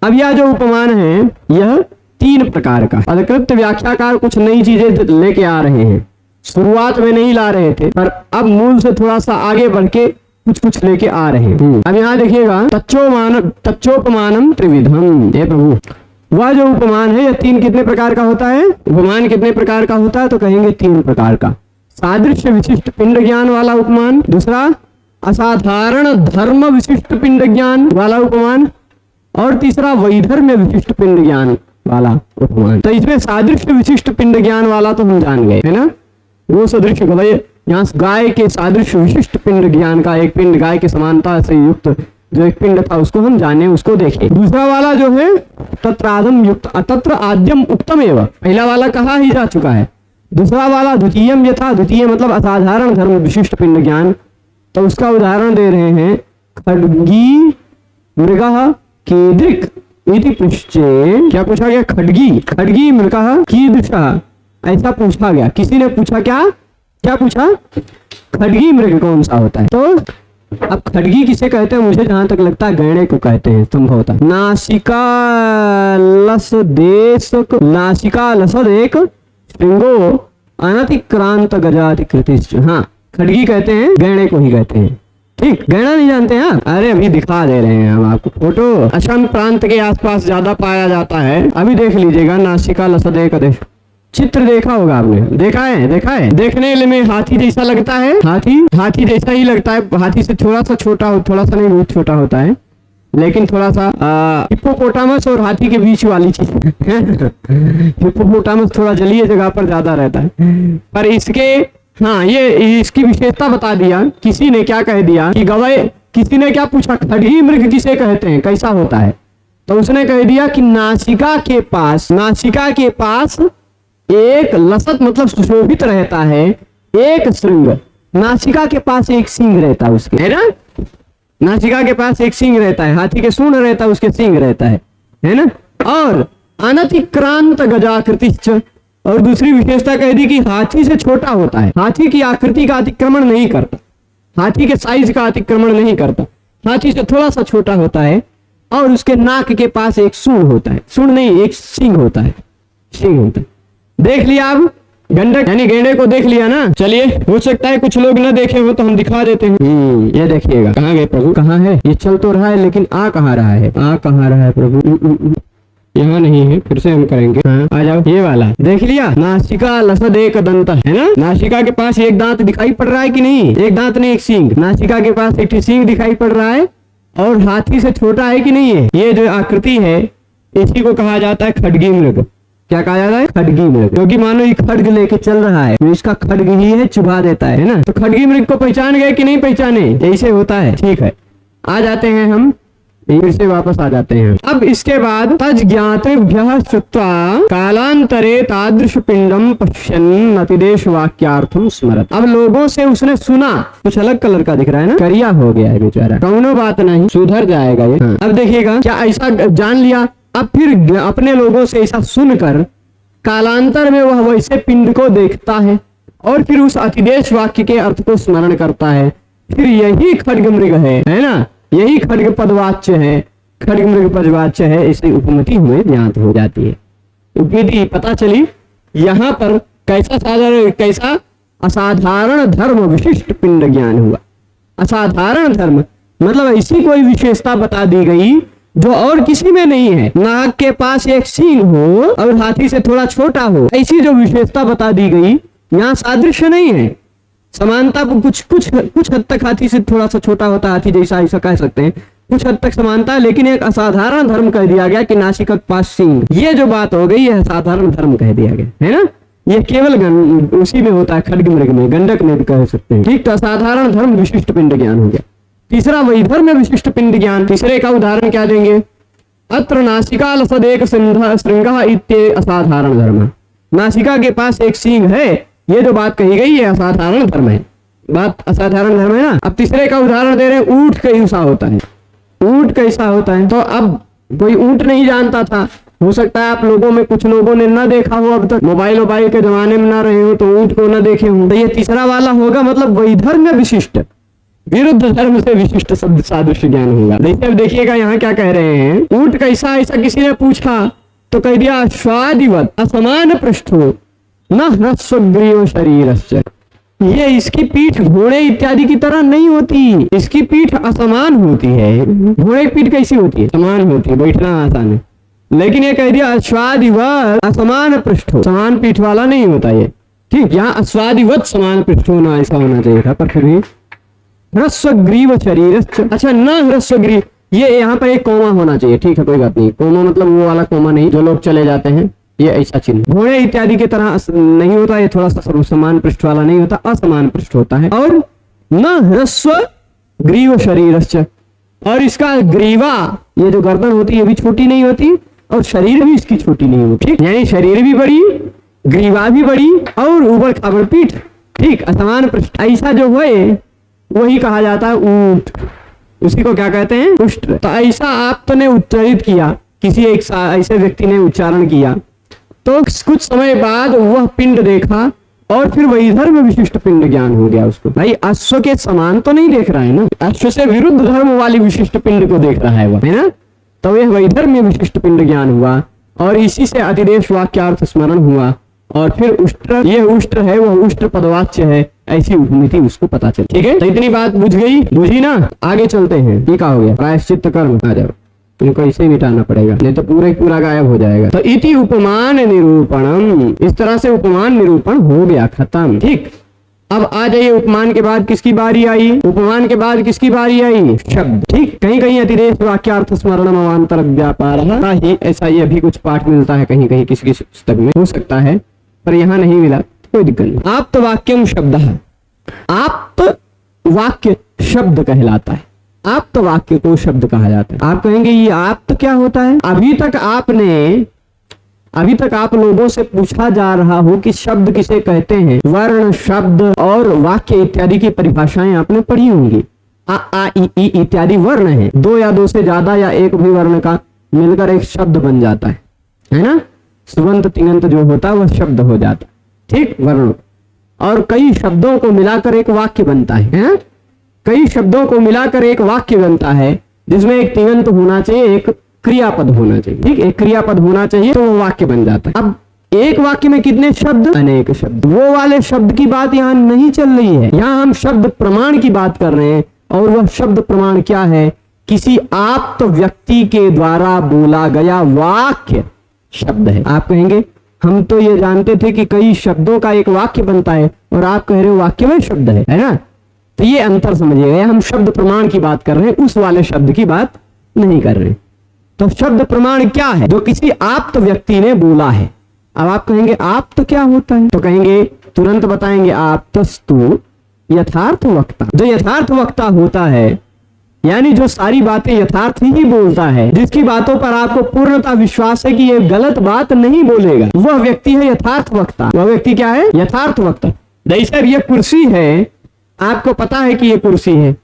अब यह जो उपमान है यह 3 प्रकार का, अधिकृत व्याख्याकार कुछ नई चीजें लेके आ रहे हैं, शुरुआत में नहीं ला रहे थे पर अब मूल से थोड़ा सा आगे बढ़ के कुछ कुछ लेके आ रहे हैं। अब यहाँ देखिएगा, तच्चोपमानम त्रिविधम, हे प्रभु, वह जो उपमान है यह 3 कितने प्रकार का होता है? उपमान कितने प्रकार का होता है? तो कहेंगे 3 प्रकार का। सादृश्य विशिष्ट पिंड ज्ञान वाला उपमान, दूसरा असाधारण धर्म विशिष्ट पिंड ज्ञान वाला उपमान, और तीसरा वैधर्म्य विशिष्ट पिंड ज्ञान वाला उपमान। तो इसमें सादृश्य विशिष्ट पिंड ज्ञान वाला तो हम जान गए, है ना, वो सदृश गवय, यहाँ गाय के सादृश्य विशिष्ट पिंड ज्ञान का एक पिंड गाय के समानता से युक्त जो एक पिंड था उसको हम जाने, उसको देखें। दूसरा वाला जो है तत्रादम युक्त, तत्र आद्यम उत्तम एवं, पहला वाला कहा ही जा चुका है। दूसरा वाला द्वितीयम यथा, द्वितीय मतलब असाधारण धर्म विशिष्ट पिंड ज्ञान, तो उसका उदाहरण दे रहे हैं, खड्गी मृगः कीदृक् इति पृष्ठे, क्या पूछा गया? खड्गी, खड्गी मृगः कीदृशः, ऐसा पूछा गया। किसी ने पूछा, क्या पूछा? खड्गी मृग कौन सा होता है? तो अब खड्गी किसे कहते हैं? मुझे जहां तक लगता है गैंडे को कहते हैं संभवतः। नासिका लसद एक श्रृंगो अनतिक्रांत गजातिकृतिश्च, हाँ खड्गी कहते हैं, गैंडे को ही कहते हैं। ठीक, गैंडा नहीं जानते हैं? अरे अभी दिखा दे रहे हैं हम आपको फोटो, असम प्रांत के आसपास ज्यादा पाया जाता है, अभी देख लीजिएगा। नासिका लसद एक चित्र देखा होगा आपने, देखा है, देखने में हाथी जैसा लगता है, हाथी जैसा ही लगता है, हाथी से थोड़ा सा छोटा हो, थोड़ा सा नहीं बहुत छोटा होता है, लेकिन थोड़ा सा हिप्पोपोटामस और हाथी के बीच वाली चीज हिप्पोपोटामस थोड़ा जलीय जगह पर ज्यादा रहता है, पर इसके ये इसकी विशेषता बता दिया। किसी ने क्या कह दिया कि किसी ने क्या पूछा, खड़ी मृग किसे कहते हैं, कैसा होता है, तो उसने कह दिया कि नासिका के पास एक लसत मतलब सुशोभित रहता है, एक श्रृंग, नासिका के पास एक सींग रहता है उसके, है ना, नासिका के पास एक सींग रहता है, हाथी के सूंड रहता है, उसके सींग रहता है ना, और अनतिक्रांत गजाकृतिश्च, और दूसरी विशेषता कह दी कि हाथी से छोटा होता है, हाथी की आकृति का अतिक्रमण नहीं करता, हाथी के साइज का अतिक्रमण नहीं करता, हाथी से थोड़ा सा छोटा होता है, और उसके नाक के पास एक सूंड होता है, सूंड नहीं एक सींग होता है, देख लिया अब गंडक यानी गेंडे को देख लिया ना। चलिए, हो सकता है कुछ लोग न देखे हो तो हम दिखा देते हैं। ये देखिएगा, कहाँ गए प्रभु, कहाँ है ये, चल तो रहा है लेकिन आ कहाँ रहा है प्रभु, यहाँ नहीं है, फिर से हम करेंगे। आ जाओ, ये वाला देख लिया, नासिका लसद एक दंत है ना, नासिका के पास एक दांत दिखाई पड़ रहा है कि नहीं, एक दांत नहीं एक सींग, नासिका के पास एक सींग दिखाई पड़ रहा है, और हाथी से छोटा है कि नहीं है, ये जो आकृति है इसी को कहा जाता है खड्गी मृग। क्या कहा जाता है, खड्गी मृग, क्योंकि मानो ये खड्ग लेके चल रहा है, तो इसका खड्ग ही है, चुभा देता है ना, तो खड्गी मृग को पहचान गए कि नहीं पहचाने, ऐसे होता है। ठीक है, आ जाते हैं हम, फिर से वापस आ जाते हैं। अब इसके बाद तज ज्ञातृभ्यः श्रुत्वा कालांतरे तादृश पिंडम पश्यन् अतिदेश वाक्यार्थम स्मरत। अब लोगों से उसने सुना, कुछ अलग कलर का दिख रहा है ना, करिया हो गया है बेचारा, कौनो बात नहीं, सुधर जाएगा ये। अब देखिएगा, क्या ऐसा जान लिया, अब फिर अपने लोगों से ऐसा सुनकर कालांतर में वह वैसे पिंड को देखता है, और फिर उस अतिदेश वाक्य के अर्थ को स्मरण करता है, फिर यही खड्ग मृग है ना, यही खड्ग पदवाच्य है, खड्ग मृग पदवाच्य है, इसकी उपमति हमें ज्ञात हो जाती है। उपमति पता चली, यहाँ पर कैसा असाधारण धर्म विशिष्ट पिंड ज्ञान हुआ। असाधारण धर्म मतलब ऐसी कोई विशेषता बता दी गई जो और किसी में नहीं है, नाक के पास एक सींग हो और हाथी से थोड़ा छोटा हो, ऐसी जो विशेषता बता दी गई, यहाँ सादृश्य नहीं है, समानता कुछ हद तक हाथी से थोड़ा सा छोटा होता है, हाथी जैसा ऐसा कह सकते हैं, कुछ हद तक समानता है, लेकिन एक असाधारण धर्म कह दिया गया कि नासिका के पास सींग, ये जो बात हो गई है असाधारण धर्म कह दिया गया है ना, ये केवल उसी में होता है, खड्ग मृग में, गंडक में भी कह सकते हैं। ठीक, तो असाधारण धर्म विशिष्ट पिंड ज्ञान हो गया। तीसरा वैधर्म्य विशिष्ट पिंड ज्ञान, तीसरे का उदाहरण क्या देंगे, अत्र नासिका लसदेक श्रृंगः इत्ये असाधारण धर्म, नासिका के पास एक सींग है, ये जो बात कही गई है असाधारण धर्म है, बात असाधारण धर्म है ना। अब तीसरे का उदाहरण दे रहे हैं, ऊंट कैसा होता है, ऊंट कैसा होता है, तो अब कोई ऊंट नहीं जानता था, हो सकता है आप लोगों में कुछ लोगों ने ना देखा हो, अब तक मोबाइल के जमाने में ना रहे हो तो ऊंट को ना देखे हो, तो ये तीसरा वाला होगा, मतलब वैधर्म्य विशिष्ट, विरुद्ध धर्म से विशिष्ट शब्द सादृश्य ज्ञान होगा। जैसे अब देखिएगा यहाँ क्या कह रहे हैं, ऊंट कैसा, ऐसा किसी ने पूछा तो कह दिया स्वादिवत असमान पृष्ठो न ह्रस्वग्रीव शरीरस्य, ये इसकी पीठ घोड़े इत्यादि की तरह नहीं होती, इसकी पीठ असमान होती है। घोड़े की पीठ कैसी होती है, समान होती है, बैठना आसान है, लेकिन ये कह दिया अस्वादिवत असमान पृष्ठो, समान पीठ वाला नहीं होता ये। ठीक, यहाँ अस्वादिवत समान पृष्ठ होना ऐसा होना चाहिए था, पर फिर भी ह्रस्वग्रीव शरीर, अच्छा न ह्रस्वग्रीव, ये यहाँ पर एक कोमा होना चाहिए। ठीक है, कोई बात नहीं, कोमा मतलब वो वाला कोमा नहीं जो लोग चले जाते हैं, ये ऐसा चिन्ह घोड़े इत्यादि की तरह नहीं होता, ये थोड़ा सा समान पृष्ठ वाला नहीं होता, असमान पृष्ठ होता है। और न ह्रस्व ग्रीव शरीर, और इसका ग्रीवा, ये जो गर्दन होती है ये भी छोटी नहीं होती, और शरीर भी इसकी छोटी नहीं होती। ठीक, यानी शरीर भी बड़ी, ग्रीवा भी बड़ी, और ऊपर खाबड़ पीठ। ठीक, असमान पृष्ठ, ऐसा जो है वही कहा जाता है ऊंट, उसी को क्या कहते हैं, उष्ट्र। तो ऐसा आपने उच्चारित किया, किसी एक ऐसे व्यक्ति ने उच्चारण किया, तो कुछ समय बाद वह पिंड देखा, और फिर वैधर्म्य विशिष्ट पिंड ज्ञान हो गया उसको। भाई अश्व के समान तो नहीं देख रहा है ना, अश्व से विरुद्ध धर्म वाली विशिष्ट पिंड को देख रहा है वह, है ना, तो यह वैधर्म्य विशिष्ट पिंड ज्ञान हुआ, और इसी से अतिदेश वाक्यार्थ स्मरण हुआ, और फिर उष्ट्र, ये उष्ट्र है, वह उष्ट्र पदवाच्य है, ऐसी उपमिति उसको पता चली। ठीक है, तो इतनी बात बुझ गई, बुझी ना, आगे चलते हैं। ये क्या हो गया, प्रायश्चित्त कर्म, आ जाओ। इनको इसे ही मिटाना पड़ेगा, नहीं तो पूरा ही पूरा गायब हो जाएगा। तो इति उपमान निरूपणम, इस तरह से उपमान निरूपण हो गया, खत्म। ठीक, अब आ जाइए उपमान के बाद किसकी बारी आई? उपमान के बाद किसकी बारी आई? शब्द। ठीक, कहीं कहीं अतिदेश वाक्यार्थ स्मरण अवांतर व्यापार ही, ऐसा ये भी कुछ पाठ मिलता है कहीं कहीं किसी किसी पुस्तक में, हो सकता है, पर यहाँ नहीं मिला, कोई दिक्कत नहीं। आप्त वाक्यम शब्द है, आप्त वाक्य शब्द कहलाता है, आप्त वाक्य को शब्द कहा जाता है। आप कहेंगे ये आप्त क्या होता है? अभी तक आप लोगों से पूछा जा रहा हो कि शब्द किसे कहते हैं। वर्ण, शब्द और वाक्य इत्यादि की परिभाषाएं आपने पढ़ी होंगी। आ, ई, इत्यादि वर्ण है, दो या दो से ज्यादा या एक भी वर्ण का मिलकर एक शब्द बन जाता है ना। सुबंत तिङंत जो होता है वह शब्द हो जाता है। ठीक, वर्ण और कई शब्दों को मिलाकर एक वाक्य बनता है ना? कई शब्दों को मिलाकर एक वाक्य बनता है, जिसमें एक तिङंत होना चाहिए, एक क्रियापद होना चाहिए। ठीक, एक क्रियापद होना चाहिए तो वो वाक्य बन जाता है। अब एक वाक्य में कितने शब्द? अनेक शब्द। वो वाले शब्द की बात यहाँ नहीं चल रही है, यहाँ हम शब्द प्रमाण की बात कर रहे हैं। और वह शब्द प्रमाण क्या है? किसी आप्त व्यक्ति के द्वारा बोला गया वाक्य शब्द है। आप कहेंगे हम तो ये जानते थे कि कई शब्दों का एक वाक्य बनता है, और आप कह रहे हो वाक्य में शब्द है ना? तो ये अंतर समझिएगा, हम शब्द प्रमाण की बात कर रहे हैं, उस वाले शब्द की बात नहीं कर रहे। तो शब्द प्रमाण क्या है? जो किसी आप्त व्यक्ति ने बोला है। अब आप कहेंगे आप्त क्या होता है? तो कहेंगे, तुरंत बताएंगे, आप्तस्तु यथार्थ वक्ता। जो यथार्थ वक्ता होता है, यानी जो सारी बातें यथार्थ ही बोलता है, जिसकी बातों पर आपको पूर्णता विश्वास है कि ये गलत बात नहीं बोलेगा, वह व्यक्ति है यथार्थ वक्ता। वह व्यक्ति क्या है? यथार्थ वक्ता। जैसे ये कुर्सी है, आपको पता है कि ये कुर्सी है,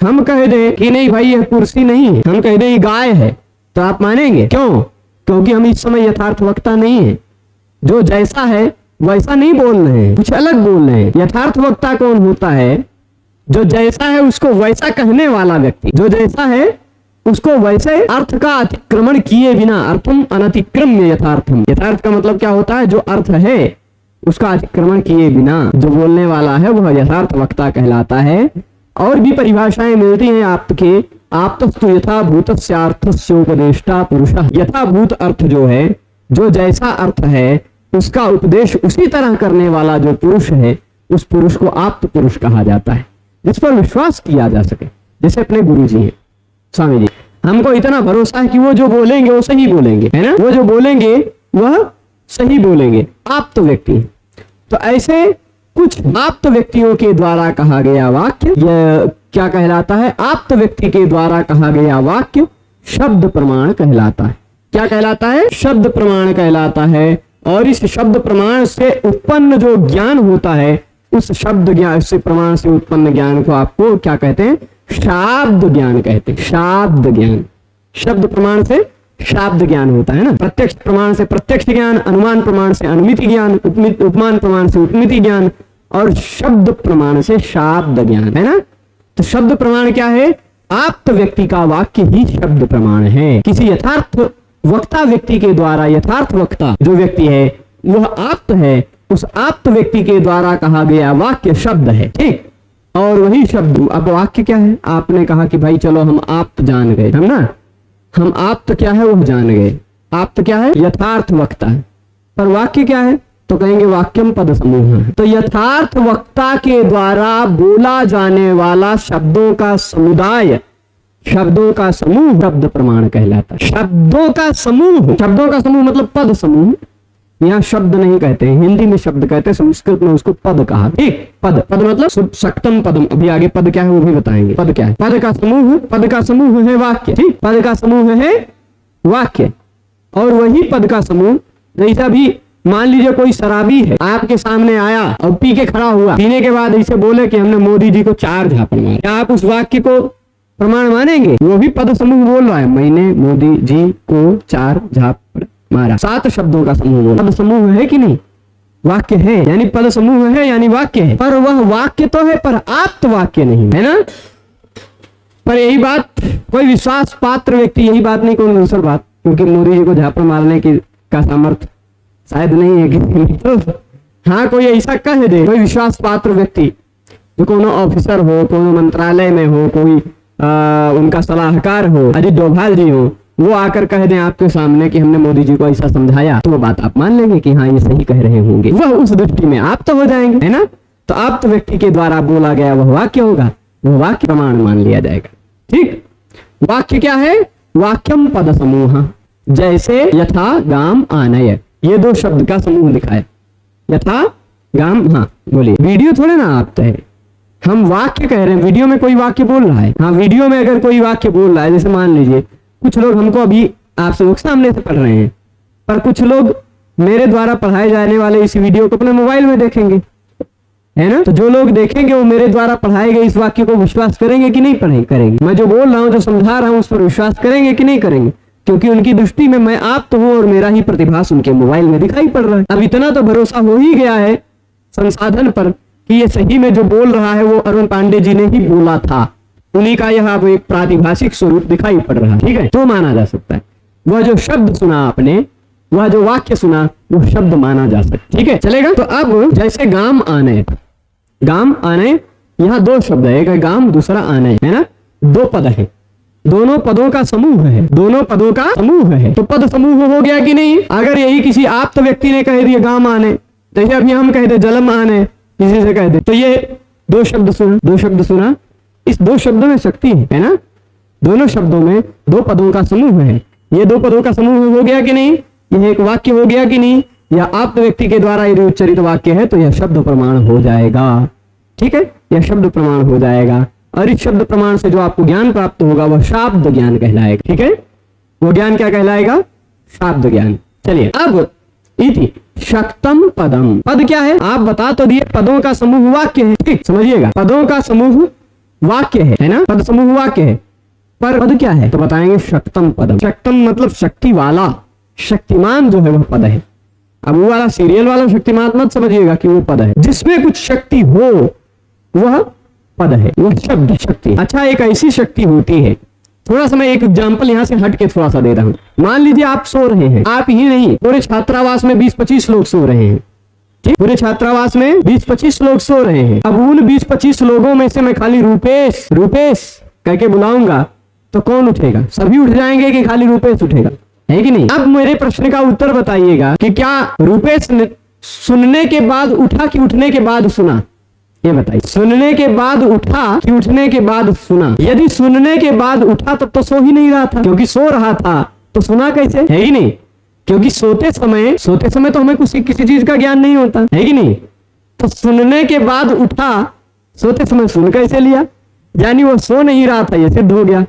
हम कह दे कि नहीं भाई ये कुर्सी नहीं है, हम कह दे ये गाय है, तो आप मानेंगे? क्यों? क्योंकि हम इस समय यथार्थ वक्ता नहीं है। जो जैसा है वैसा नहीं बोल रहे हैं, कुछ अलग बोल रहे हैं। यथार्थ वक्ता कौन होता है? जो जैसा है उसको वैसा कहने वाला व्यक्ति, जो जैसा है उसको वैसे अर्थ का अतिक्रमण किए बिना, अर्थम अनतिक्रम्य यथार्थम। यथार्थ का मतलब क्या होता है? जो अर्थ है उसका अतिक्रमण किए बिना जो बोलने वाला है वह यथार्थ वक्ता कहलाता है। और भी परिभाषाएं मिलती हैं आपके, आप्तस्तु यथाभूतस्यार्थस्योपदेष्टा पुरुषः। यथाभूत अर्थ जो है, जो जैसा अर्थ है उसका उपदेश उसी तरह करने वाला जो पुरुष है, उस पुरुष को आप्त पुरुष कहा जाता है, जिस पर विश्वास किया जा सके। जैसे अपने गुरु जी हैं, स्वामी जी, हमको इतना भरोसा है कि वो जो बोलेंगे वो सही बोलेंगे, है ना? वो जो बोलेंगे वह सही बोलेंगे, आप्त व्यक्ति। तो ऐसे कुछ आप्त व्यक्तियों के द्वारा कहा गया वाक्य यह क्या कहलाता है? आप्त व्यक्ति के द्वारा कहा गया वाक्य शब्द प्रमाण कहलाता है। क्या कहलाता है? शब्द प्रमाण कहलाता है। और इस शब्द प्रमाण से उत्पन्न जो ज्ञान होता है, उस शब्द ज्ञान से प्रमाण से उत्पन्न ज्ञान को आपको क्या कहते हैं? शाब्द ज्ञान कहते हैं। शाब्द ज्ञान, शब्द प्रमाण से शाब्द ज्ञान होता है ना। प्रत्यक्ष प्रमाण से प्रत्यक्ष ज्ञान, अनुमान प्रमाण से अनुमिति ज्ञान, उपमान प्रमाण से उपमिति ज्ञान, और शब्द प्रमाण से शाब्द ज्ञान, है ना। तो शब्द प्रमाण क्या है? आप्त व्यक्ति का वाक्य ही शब्द प्रमाण है। किसी यथार्थ वक्ता व्यक्ति के द्वारा, यथार्थ वक्ता जो व्यक्ति है वह आप्त है, उस आप्त व्यक्ति के द्वारा कहा गया वाक्य शब्द है। ठीक, और वही शब्द, अब वाक्य क्या है? आपने कहा कि भाई चलो हम आप्त जान गए, हम ना, हम आप्त क्या है वह जान गए। आप्त क्या है? यथार्थ वक्ता है। पर वाक्य क्या है? तो कहेंगे वाक्यम पद समूह है। तो यथार्थ वक्ता के द्वारा बोला जाने वाला शब्दों का समुदाय, शब्दों का समूह शब्द प्रमाण कहलाता है। शब्दों का समूह, शब्दों का समूह मतलब पद समूह। यहाँ शब्द नहीं कहते हैं, हिंदी में शब्द कहते हैं, संस्कृत में उसको पद कहा। ठीक, पद, पद मतलब सक्तम पदम। अभी आगे पद क्या है वो भी बताएंगे। पद क्या है? पद का समूह, पद का समूह है वाक्य। ठीक, पद का समूह है वाक्य। और वही पद का समूह, जैसा भी मान लीजिए कोई शराबी है, आपके सामने आया और पी के खड़ा हुआ, पीने के बाद ऐसे बोले कि हमने मोदी जी को 4 झापड़ मारे, क्या आप उस वाक्य को प्रमाण मानेंगे? वो भी पद समूह बोल रहा है, मैंने मोदी जी को 4 झापड़ मारा। 7 शब्दों का समूह बोला। पद समूह है कि नहीं? वाक्य है, यानी पद समूह है, यानी वाक्य है। पर वह वाक्य तो है, पर आप्त वाक्य नहीं है ना। पर यही बात कोई विश्वास पात्र व्यक्ति, यही बात नहीं कोई दूसरी बात, क्योंकि मोदी जी को झापड़ मारने की का सामर्थ्य शायद नहीं है कि तो हाँ कोई ऐसा कह दे, कोई विश्वास पात्र व्यक्ति जो कोनो ऑफिसर हो, कोनो मंत्रालय में हो, कोई उनका सलाहकार हो, अजित डोभाल जी हो, वो आकर कह दें आपके सामने कि हमने मोदी जी को ऐसा समझाया, तो वो बात आप मान लेंगे कि हाँ ये सही कह रहे होंगे, वह उस दृष्टि में आप तो हो जाएंगे, है ना। तो आप तो व्यक्ति के द्वारा बोला गया वह वाक्य होगा, वह वाक्य प्रमाण मान लिया जाएगा। ठीक, वाक्य क्या है? वाक्यम पद समूह, जैसे यथा गाम आनय, ये दो शब्द का समूह दिखाया। यथा गाम, हाँ बोलिए, वीडियो थोड़े ना आप तो है, हम वाक्य कह रहे हैं, वीडियो में कोई वाक्य बोल रहा है। हाँ, वीडियो में अगर कोई वाक्य बोल रहा है, जैसे मान लीजिए कुछ लोग हमको अभी आपसे लोग सामने से पढ़ रहे हैं, पर कुछ लोग मेरे द्वारा पढ़ाए जाने वाले इस वीडियो को अपने मोबाइल में देखेंगे, है ना। तो जो लोग देखेंगे वो मेरे द्वारा पढ़ाए गए इस वाक्य को विश्वास करेंगे कि नहीं करेंगे? मैं जो बोल रहा हूँ, जो समझा रहा हूँ, उस पर विश्वास करेंगे कि नहीं करेंगे? क्योंकि उनकी दृष्टि में मैं आप तो हूँ और मेरा ही प्रतिभास उनके मोबाइल में दिखाई पड़ रहा है। अब इतना तो भरोसा हो ही गया है संसाधन पर कि ये सही में जो बोल रहा है वो अरुण पांडे जी ने ही बोला था, उन्हीं का यह अब एक प्रातिभाषिक स्वरूप दिखाई पड़ रहा है। ठीक है, तो माना जा सकता है। वह जो शब्द सुना आपने, वह जो वाक्य सुना, वो शब्द माना जा सकता है। ठीक है, चलेगा। तो अब जैसे गाम आने, गाम आने, यहाँ दो शब्द है, एक है गाम, दूसरा आने, है ना। दो पद है, दोनों पदों का समूह है, दोनों पदों का समूह है। तो पद समूह हो गया कि नहीं? अगर यही किसी आप तो व्यक्ति ने कह दिया गाम आने, जैसे अभी हम कहते जलम आने, किसी से कह दे, तो ये दो शब्द सुना, दो शब्द सुना, इस दो शब्दों में शक्ति है ना। दोनों शब्दों में दो पदों का समूह है, ये दो पदों का समूह हो गया कि नहीं? यह एक वाक्य हो गया कि नहीं? या आप व्यक्ति के द्वारा यदि उच्चरित वाक्य है तो यह शब्द प्रमाण हो जाएगा। ठीक है, यह शब्द प्रमाण हो जाएगा, और इस शब्द प्रमाण से जो आपको ज्ञान प्राप्त होगा वह शाब्द ज्ञान कहलाएगा। ठीक है, वो ज्ञान क्या कहलाएगा? शाब्द ज्ञान। चलिए, अब इति शक्तम पदम, पद क्या है? आप बता तो दिए, पदों का समूह वाक्य है। ठीक, समझिएगा, पदों का समूह वाक्य है ना, पद समूह वाक्य है, पर पद क्या है? तो बताएंगे शक्तम पदम। शक्तम मतलब शक्ति वाला, शक्तिमान जो है वह पद है। अब वो वाला सीरियल वाला शक्तिमान मत समझिएगा कि वो पद है, जिसमें कुछ शक्ति हो वह पद है, वह शब्द शक्ति। अच्छा, एक ऐसी शक्ति होती है, थोड़ा सा मैं एक एग्जाम्पल यहाँ से हट के थोड़ा सा दे रहा हूँ। मान लीजिए आप सो रहे हैं, आप ही नहीं, पूरे छात्रावास में 20-25 लोग सो रहे हैं। ठीक, पूरे छात्रावास में 20-25 लोग सो रहे हैं। अब उन 20-25 लोगों में से मैं खाली रूपेश रूपेश कह के बुलाऊंगा तो कौन उठेगा? सभी उठ जाएंगे कि खाली रूपेश उठेगा? है कि नहीं? अब मेरे प्रश्न का उत्तर बताइएगा कि क्या रूपेश सुनने के बाद उठा कि उठने के बाद सुना? ये बताइए, सुनने के बाद उठा कि उठने के बाद सुना? यदि सुनने के बाद उठा तब तो सो ही नहीं रहा था, क्योंकि सो रहा था तो सुना कैसे? है कि नहीं? क्योंकि सोते समय तो हमें किसी चीज का ज्ञान नहीं होता, है कि नहीं? तो सुनने के बाद उठा, सोते समय सुन कैसे लिया? यानी वो सो नहीं रहा था, ये सिद्ध हो गया।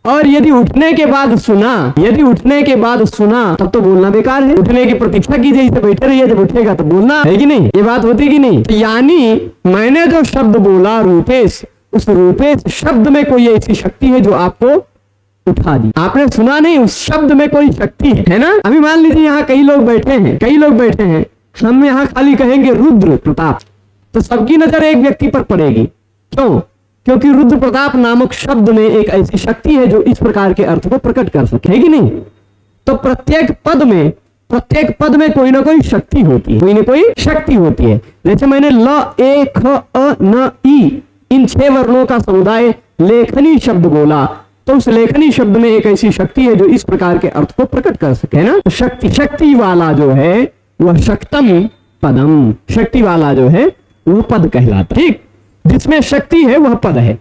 और यदि उठने के बाद सुना, यदि उठने के बाद सुना तब तो बोलना बेकार है। उठने की प्रतीक्षा कीजिए, इसे बैठे रहिए, जब उठेगा तो बोलना, है कि नहीं? ये बात होती कि नहीं? यानी मैंने जो शब्द बोला रूपेश, उस रूपेश शब्द में कोई ऐसी शक्ति है जो आपको उठा दी। आपने सुना नहीं, उस शब्द में कोई शक्ति है ना। अभी मान लीजिए यहाँ कई लोग बैठे हैं, हम यहाँ खाली कहेंगे रुद्र प्रताप, तो सबकी नजर एक व्यक्ति पर पड़ेगी। क्यों? क्योंकि रुद्र प्रताप नामक शब्द में एक ऐसी शक्ति है जो इस प्रकार के अर्थ को प्रकट कर सके, है कि नहीं? तो प्रत्येक पद में कोई ना कोई शक्ति होती है, कोई ना कोई शक्ति होती है। जैसे मैंने ल, ए, ख, अ, न, ई, इन 6 वर्णों का समुदाय लेखनी शब्द बोला, तो उस लेखनी शब्द में एक ऐसी शक्ति है जो इस प्रकार के अर्थ को प्रकट कर सके, है ना। तो शक्ति वाला जो है वह शक्तम पदम, शक्ति वाला जो है वह पद कहलाता। ठीक, जिसमें शक्ति है वह पद है।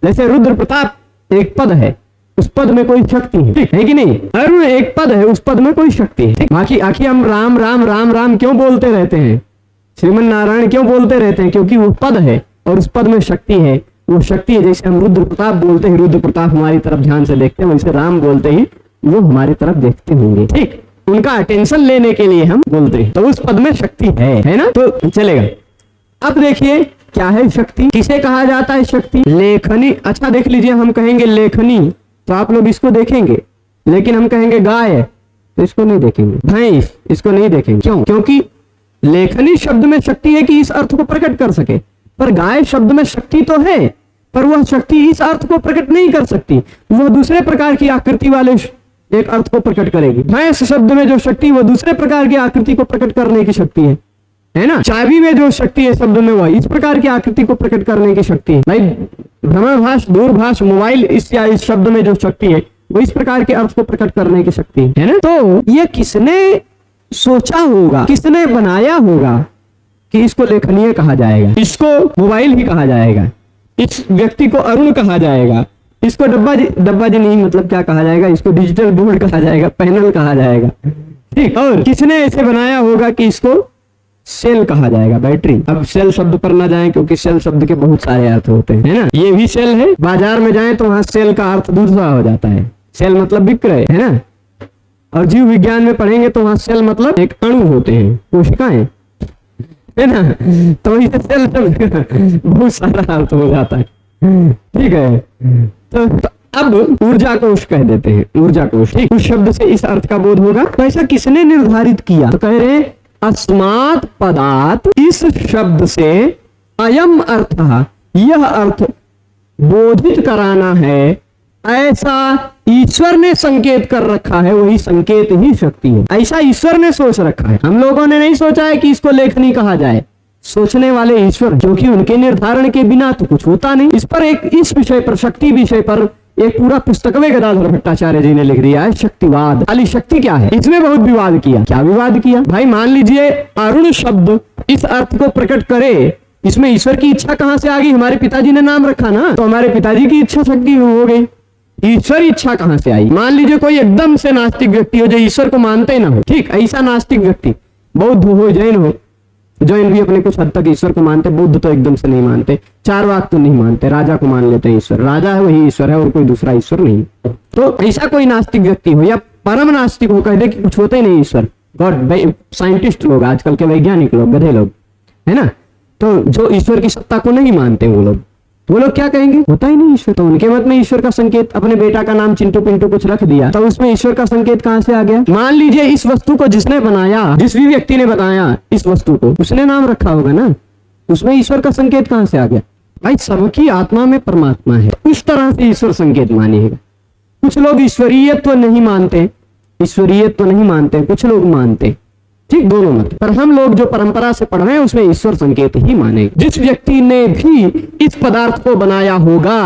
जैसे रुद्र प्रताप एक पद है, उस पद में कोई शक्ति है, ठीक है कि नहीं? अरुण एक पद है, उस पद में कोई शक्ति है। बाकी आखिर हम राम राम राम राम क्यों बोलते रहते हैं, श्रीमन नारायण क्यों बोलते रहते हैं? क्योंकि वो पद है और उस पद में शक्ति है। वो शक्ति है, जैसे हम रुद्र प्रताप बोलते हैं, रुद्र प्रताप हमारी तरफ ध्यान से देखते हैं, वैसे राम बोलते ही वो हमारी तरफ देखते होंगे। ठीक, उनका अटेंशन लेने के लिए हम बोलते हैं, तो उस पद में शक्ति है ना, तो चलेगा। अब देखिए क्या है शक्ति, किसे कहा जाता है शक्ति? लेखनी। अच्छा देख लीजिए, हम कहेंगे लेखनी तो आप लोग इसको देखेंगे, लेकिन हम कहेंगे गाय तो इसको नहीं देखेंगे, भैंस इसको नहीं देखेंगे। क्यों? क्योंकि लेखनी शब्द में शक्ति है कि इस अर्थ को प्रकट कर सके, पर गाय शब्द में शक्ति तो है, पर वह शक्ति इस अर्थ को प्रकट नहीं कर सकती, वह दूसरे प्रकार की आकृति वाले एक अर्थ को प्रकट करेगी। भैंस शब्द में जो शक्ति वह दूसरे प्रकार की आकृति को प्रकट करने की शक्ति है ना। चाबी में जो शक्ति है शब्द में वह इस प्रकार की आकृति को प्रकट करने की शक्ति है। भाई भ्रमणभाष, दूरभाष, मोबाइल, इस शब्द में जो शक्ति है वो इस प्रकार के अर्थ को प्रकट करने की शक्ति है ना। तो ये किसने सोचा होगा, किसने बनाया होगा कि इसको लेखनीय कहा जाएगा, इसको मोबाइल ही कहा जाएगा, इस व्यक्ति को अरुण कहा जाएगा, इसको डब्बा जी नहीं, मतलब क्या कहा जाएगा, इसको डिजिटल बोर्ड कहा जाएगा, पैनल कहा जाएगा, ठीक। और किसने ऐसे बनाया होगा कि इसको सेल कहा जाएगा, बैटरी। अब सेल शब्द पर ना जाएं क्योंकि सेल शब्द के बहुत सारे अर्थ होते हैं, है ना। ये भी सेल है, बाजार में जाएं तो वहां सेल का अर्थ दूसरा हो जाता है। सेल मतलब विक्रय, है ना। और जीव विज्ञान में पढ़ेंगे तो वहां सेल मतलब एक अणु होते हैं, कोशिकाएं, है ना। तो इसे सेल शब्द बहुत सारा अर्थ हो जाता है, ठीक है। तो अब ऊर्जा कोश कह देते हैं, ऊर्जा कोश, ठीक। उस शब्द से इस अर्थ का बोध होगा। तो ऐसा किसने निर्धारित किया, तो कह रहे अस्मात् पदात्, इस शब्द से अयम अर्थ, यह अर्थ बोधित कराना है, ऐसा ईश्वर ने संकेत कर रखा है। वही संकेत ही शक्ति है, ऐसा ईश्वर ने सोच रखा है। हम लोगों ने नहीं सोचा है कि इसको लेखनी कहा जाए, सोचने वाले ईश्वर, क्योंकि उनके निर्धारण के बिना तो कुछ होता नहीं। इस पर इस विषय पर, शक्ति विषय पर एक पूरा पुस्तक में गदाधर भट्टाचार्य जी ने लिख दिया है, शक्तिवाद। खाली शक्ति क्या है, इसमें बहुत विवाद किया। क्या विवाद किया भाई, मान लीजिए अरुण शब्द इस अर्थ को प्रकट करे, इसमें ईश्वर की इच्छा कहां से आ गई, हमारे पिताजी ने नाम रखा ना, तो हमारे पिताजी की इच्छा शक्ति हो गई, ईश्वर इच्छा कहां से आई। मान लीजिए कोई एकदम से नास्तिक व्यक्ति हो जो ईश्वर को मानते ना हो, ठीक, ऐसा नास्तिक व्यक्ति, बौद्ध हो, जैन हो, जैन भी अपने कुछ हद तक ईश्वर को मानते, बुद्ध तो एकदम से नहीं मानते, चार वाक तो नहीं मानते, राजा को मान लेते हैं ईश्वर, राजा है वही ईश्वर है और कोई दूसरा ईश्वर नहीं। तो ऐसा कोई नास्तिक व्यक्ति हो या परम नास्तिक हो, कह दे कि कुछ होते ही नहीं ईश्वर, गॉड, साइंटिस्ट लोग, आजकल के वैज्ञानिक लोग, गधे लोग, है ना, तो जो ईश्वर की सत्ता को नहीं मानते वो लोग क्या कहेंगे, होता ही नहीं ईश्वर। तो उनके मत में ईश्वर का संकेत, अपने बेटा का नाम चिंटू पिंटू कुछ रख दिया, तो उसमें ईश्वर का संकेत कहां से आ गया। मान लीजिए इस वस्तु को जिसने बनाया, जिस भी व्यक्ति ने बनाया इस वस्तु को, उसने नाम रखा होगा ना, उसमें ईश्वर का संकेत कहां से आ गया। भाई सबकी आत्मा में परमात्मा है, इस तरह से ईश्वर संकेत मानिएगा। कुछ लोग ईश्वरीयत्व नहीं मानते, ईश्वरीयत्व नहीं मानते, कुछ लोग मानते, ठीक, दोनों मत। पर हम लोग जो परंपरा से पढ़ रहे हैं उसमें ईश्वर संकेत ही मानेंगे। जिस व्यक्ति ने भी इस पदार्थ को बनाया होगा,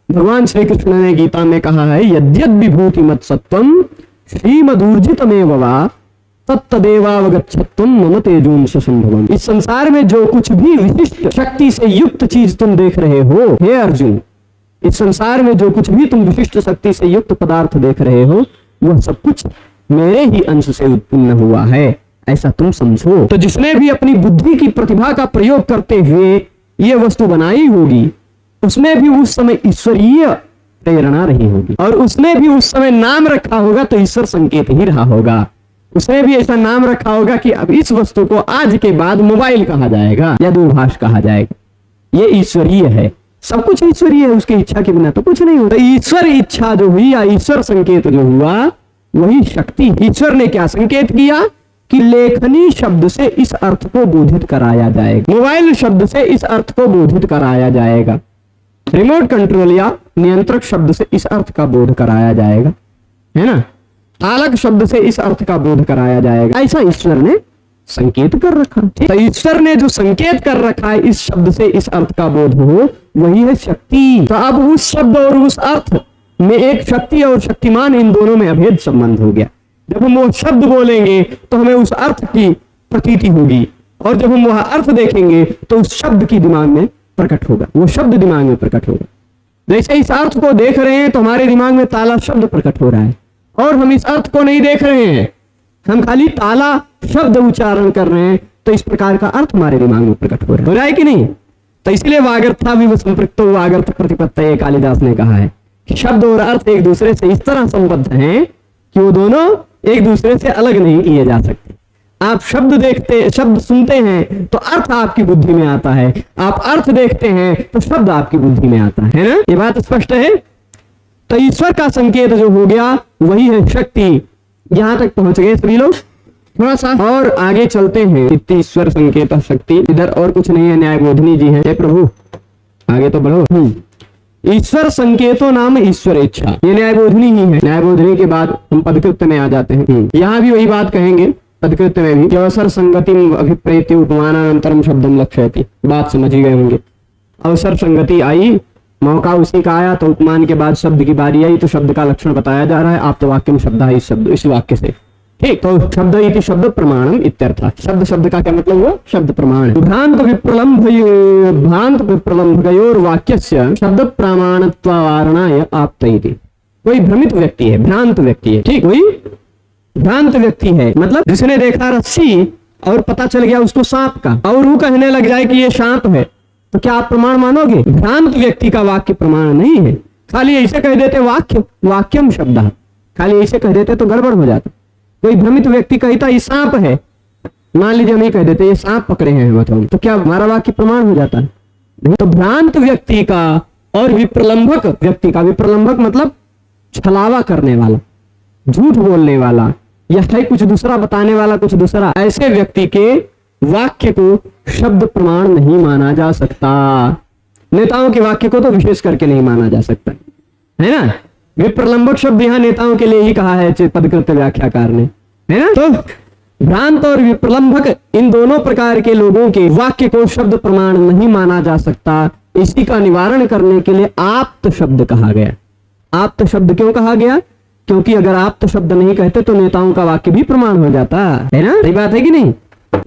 भगवान श्री कृष्ण ने गीता में कहा है, यद्यद् विभूति मत सत्वम श्रीमदूर्जितमेव वा तत्तदेवावगच्छत्वम मम तेजोंश संभवम। इस संसार में जो कुछ भी विशिष्ट शक्ति से युक्त चीज तुम देख रहे हो, हे अर्जुन, इस संसार में जो कुछ भी तुम विशिष्ट शक्ति से युक्त पदार्थ देख रहे हो, वह सब कुछ मेरे ही अंश से उत्पन्न हुआ है, ऐसा तुम समझो। तो जिसने भी अपनी बुद्धि की प्रतिभा का प्रयोग करते हुए ये वस्तु बनाई होगी, उसमें भी उस समय ईश्वरीय प्रेरणा रही होगी, और उसने भी उस समय नाम रखा होगा तो ईश्वर संकेत ही रहा होगा। उसने भी ऐसा नाम रखा होगा कि अब इस वस्तु को आज के बाद मोबाइल कहा जाएगा या दूरभाष कहा जाएगा, ये ईश्वरीय है, सब कुछ ईश्वरीय है, उसकी इच्छा के बिना तो कुछ नहीं होता। ईश्वर इच्छा जो हुई या ईश्वर संकेत जो हुआ वही शक्ति। ईश्वर ने क्या संकेत किया कि लेखनी शब्द से इस अर्थ को बोधित कराया जाएगा, मोबाइल शब्द से इस अर्थ को बोधित कराया जाएगा, रिमोट कंट्रोल या नियंत्रक शब्द से इस अर्थ का बोध कराया जाएगा, है ना, तालक शब्द से इस अर्थ का बोध कराया जाएगा। ऐसा ईश्वर ने संकेत कर रखा है। तो ईश्वर ने जो संकेत कर रखा है इस शब्द से इस अर्थ का बोध हो, वही है शक्ति। तो अब उस शब्द और उस अर्थ में एक शक्ति और शक्तिमान, इन दोनों में अभेद संबंध हो गया। जब हम वो शब्द बोलेंगे तो हमें उस अर्थ की प्रतीति होगी, और जब हम वह अर्थ देखेंगे तो उस शब्द की दिमाग में प्रकट होगा, वो शब्द दिमाग में प्रकट होगा। जैसे इस अर्थ को देख रहे हैं तो हमारे दिमाग में ताला शब्द प्रकट हो रहा है, और हम इस अर्थ को नहीं देख रहे हैं, हम खाली ताला शब्द उच्चारण कर रहे हैं, तो इस प्रकार का अर्थ हमारे दिमाग में प्रकट हो रहा है कि नहीं। तो इसलिए वागर्था विव संपृक्तो वागर्थ प्रतिपत्तये, कालिदास ने कहा है कि शब्द और अर्थ एक दूसरे से इस तरह संबद्ध हैं कि वो दोनों एक दूसरे से अलग नहीं किए जा सकते। आप शब्द सुनते हैं तो अर्थ आपकी बुद्धि में आता है, आप अर्थ देखते हैं तो शब्द आपकी बुद्धि में आता है ना, ये बात स्पष्ट है। तो ईश्वर का संकेत जो हो गया वही है शक्ति। यहां तक पहुंच गए सभी लोग, थोड़ा सा और आगे चलते हैं। ईश्वर संकेत शक्ति, इधर और कुछ नहीं है, न्यायबोधिनी जी है। हे प्रभु आगे तो बढ़ो। ईश्वर संकेतो नाम ईश्वर इच्छा, ये न्यायबोधिनी ही है। न्यायबोधिनी के बाद हम पदकृत्य में आ जाते हैं। यहाँ भी वही बात कहेंगे पदकृत्य में भी, अवसर संगति अभिप्रेत्य उपमानानंतरम शब्दम लक्ष्यति। बात समझ ही गए होंगे। अवसर संगति आई मौका उसी का आया तो उपमान के बाद शब्द की बारी आई तो शब्द का लक्षण बताया जा रहा है। आप तो वाक्यम शब्द है इस वाक्य से, ठीक। तो शब्द इति शब्द प्रमाणम इत्यर्थ। शब्द शब्द का क्या मतलब हुआ? शब्द प्रमाण। भ्रांत विप्रलंभयोर वाक्यस्य शब्द प्रमाणत्वारणाय आप्त इति। कोई भ्रमित व्यक्ति है, भ्रांत व्यक्ति है, ठीक। कोई भ्रांत व्यक्ति है मतलब जिसने देखा रस्सी और पता चल गया उसको सांप का, और वो कहने लग जाए कि ये सांप है, तो क्या आप प्रमाण मानोगे? भ्रांत व्यक्ति का वाक्य प्रमाण नहीं है। खाली ऐसे कह देते वाक्यम शब्द, खाली ऐसे कह देते तो गड़बड़ हो जाता। कोई भ्रमित व्यक्ति कहता ये सांप है, मान लीजिए हम ये कह देते ये सांप पकड़े हैं मतलब, तो क्या हमारा वाक्य प्रमाण हो जाता है? नहीं। तो भ्रांत व्यक्ति का और विप्रलंभक व्यक्ति का, विप्रलंभक मतलब छलावा करने वाला, झूठ बोलने वाला, या है कुछ दूसरा बताने वाला कुछ दूसरा, ऐसे व्यक्ति के वाक्य को शब्द प्रमाण नहीं माना जा सकता। नेताओं के वाक्य को तो विशेष करके नहीं माना जा सकता, है ना। विप्रलंबक शब्द यहाँ नेताओं के लिए ही कहा है पदकृत व्याख्याकार ने, है ना। तो भ्रांत और विप्रलंबक इन दोनों प्रकार के लोगों के वाक्य को शब्द प्रमाण नहीं माना जा सकता। इसी का निवारण करने के लिए आप्त शब्द कहा गया। आप्त शब्द क्यों कहा गया? क्योंकि अगर आप्त शब्द नहीं कहते तो नेताओं का वाक्य भी प्रमाण हो जाता है ना। सही बात है कि नहीं?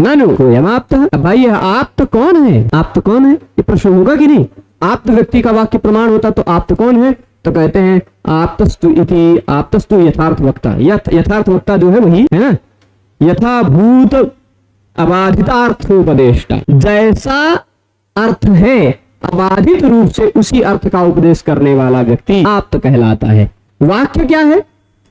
नानू कोयम आप्त। अब भाई यह आप्त कौन है? आप्त कौन है ये प्रश्न होगा कि नहीं? आप्त व्यक्ति का वाक्य प्रमाण होता तो आप्त कौन है? तो कहते हैं आप्तस्तु इति, आप्तस्तु यथार्थ वक्ता। यथार्थ वक्ता जो है वही है ना, यथाभूत अबाधितार्थोपदेष्टा। जैसा अर्थ है अबाधित रूप से उसी अर्थ का उपदेश करने वाला व्यक्ति आप्त कहलाता है। वाक्य क्या है?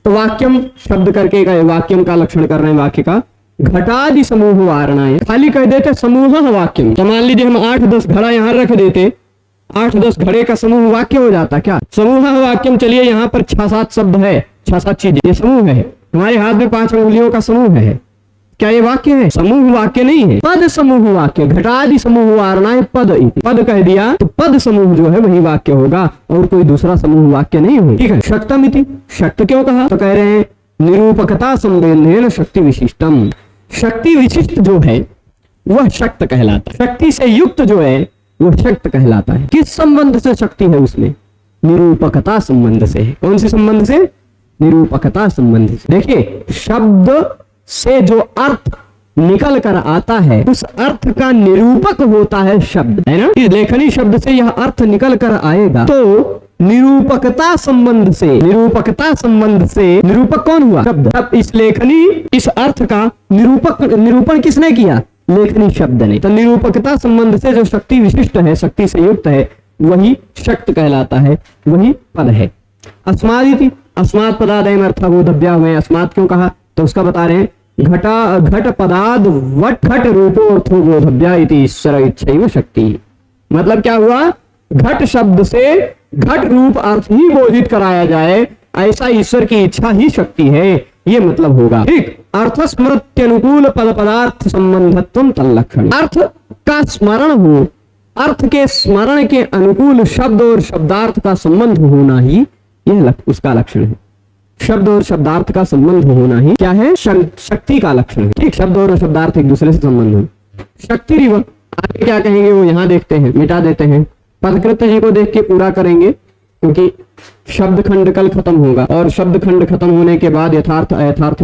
तो वाक्यम शब्द करके वाक्यम का लक्षण कर रहे हैं, वाक्य का घटादि समूह वारणाएं। खाली कह देते समूह वाक्यम, तो मान लीजिए हम 8-10 घड़ा यहाँ रख देते, 8-10 घड़े का समूह वाक्य हो जाता क्या? समूह वाक्यम। चलिए यहाँ पर 6-7 शब्द है, 6-7 चीजें, ये समूह है। हमारे हाथ में 5 उंगलियों का समूह है, क्या ये वाक्य है? समूह वाक्य नहीं है, पद समूह वाक्य। घटादि समूह वारणाएं पद, पद कह दिया तो पद समूह जो है वही वाक्य होगा और कोई दूसरा समूह वाक्य नहीं होगा, ठीक है। शक्तम इति, शक्त क्यों कहा? तो कह रहे हैं निरूपकता संबंधेन शक्ति विशिष्टम। शक्ति विशिष्ट जो है वह शक्त कहलाता है, शक्ति से युक्त जो है वह शक्त कहलाता है। किस संबंध से शक्ति है उसमें? निरूपकता संबंध से। कौन से संबंध से? निरूपकता संबंध से। देखिए शब्द से जो अर्थ निकल कर आता है उस अर्थ का निरूपक होता है शब्द, है ना। इस लेखनी शब्द से यह अर्थ निकल कर आएगा तो निरूपकता संबंध से, निरूपकता संबंध से निरूपक कौन हुआ? शब्द। अब इस लेखनी इस अर्थ का निरूपण किसने किया? लेखनी शब्द ने। तो निरूपकता संबंध से जो शक्ति विशिष्ट है, शक्ति से युक्त है, वही शक्त कहलाता है, वही पद है। अस्मादिति, अस्मात् पदादयम् अर्थबोधव्या में अस्मात् क्यों कहा? तो उसका बता रहे हैं घट पदाद वट घट रूपो अर्थो बोधव्या इति ईश्वर इच्छैव शक्ति। मतलब क्या हुआ? घट शब्द से घट रूप अर्थ ही बोधित कराया जाए, ऐसा ईश्वर की इच्छा ही शक्ति है, ये मतलब होगा, ठीक। अर्थ स्मृत्यनुकूल पद पदार्थ संबंधत्वम तल्लक्षण। अर्थ का स्मरण हो, अर्थ के स्मरण के अनुकूल शब्द और शब्दार्थ का संबंध होना ही यह उसका लक्षण है। शब्द और शब्दार्थ का संबंध होना ही क्या है? शक्ति का लक्षण है, ठीक। शब्द और शब्दार्थ एक दूसरे से संबंध हो। शक्ति रिव आगे क्या कहेंगे वो यहाँ देखते हैं, मिटा देते हैं। पदकृत जी को देख के पूरा करेंगे क्योंकि शब्द खंड कल खत्म होगा और शब्द खंड खत्म होने के बाद यथार्थ अयथार्थ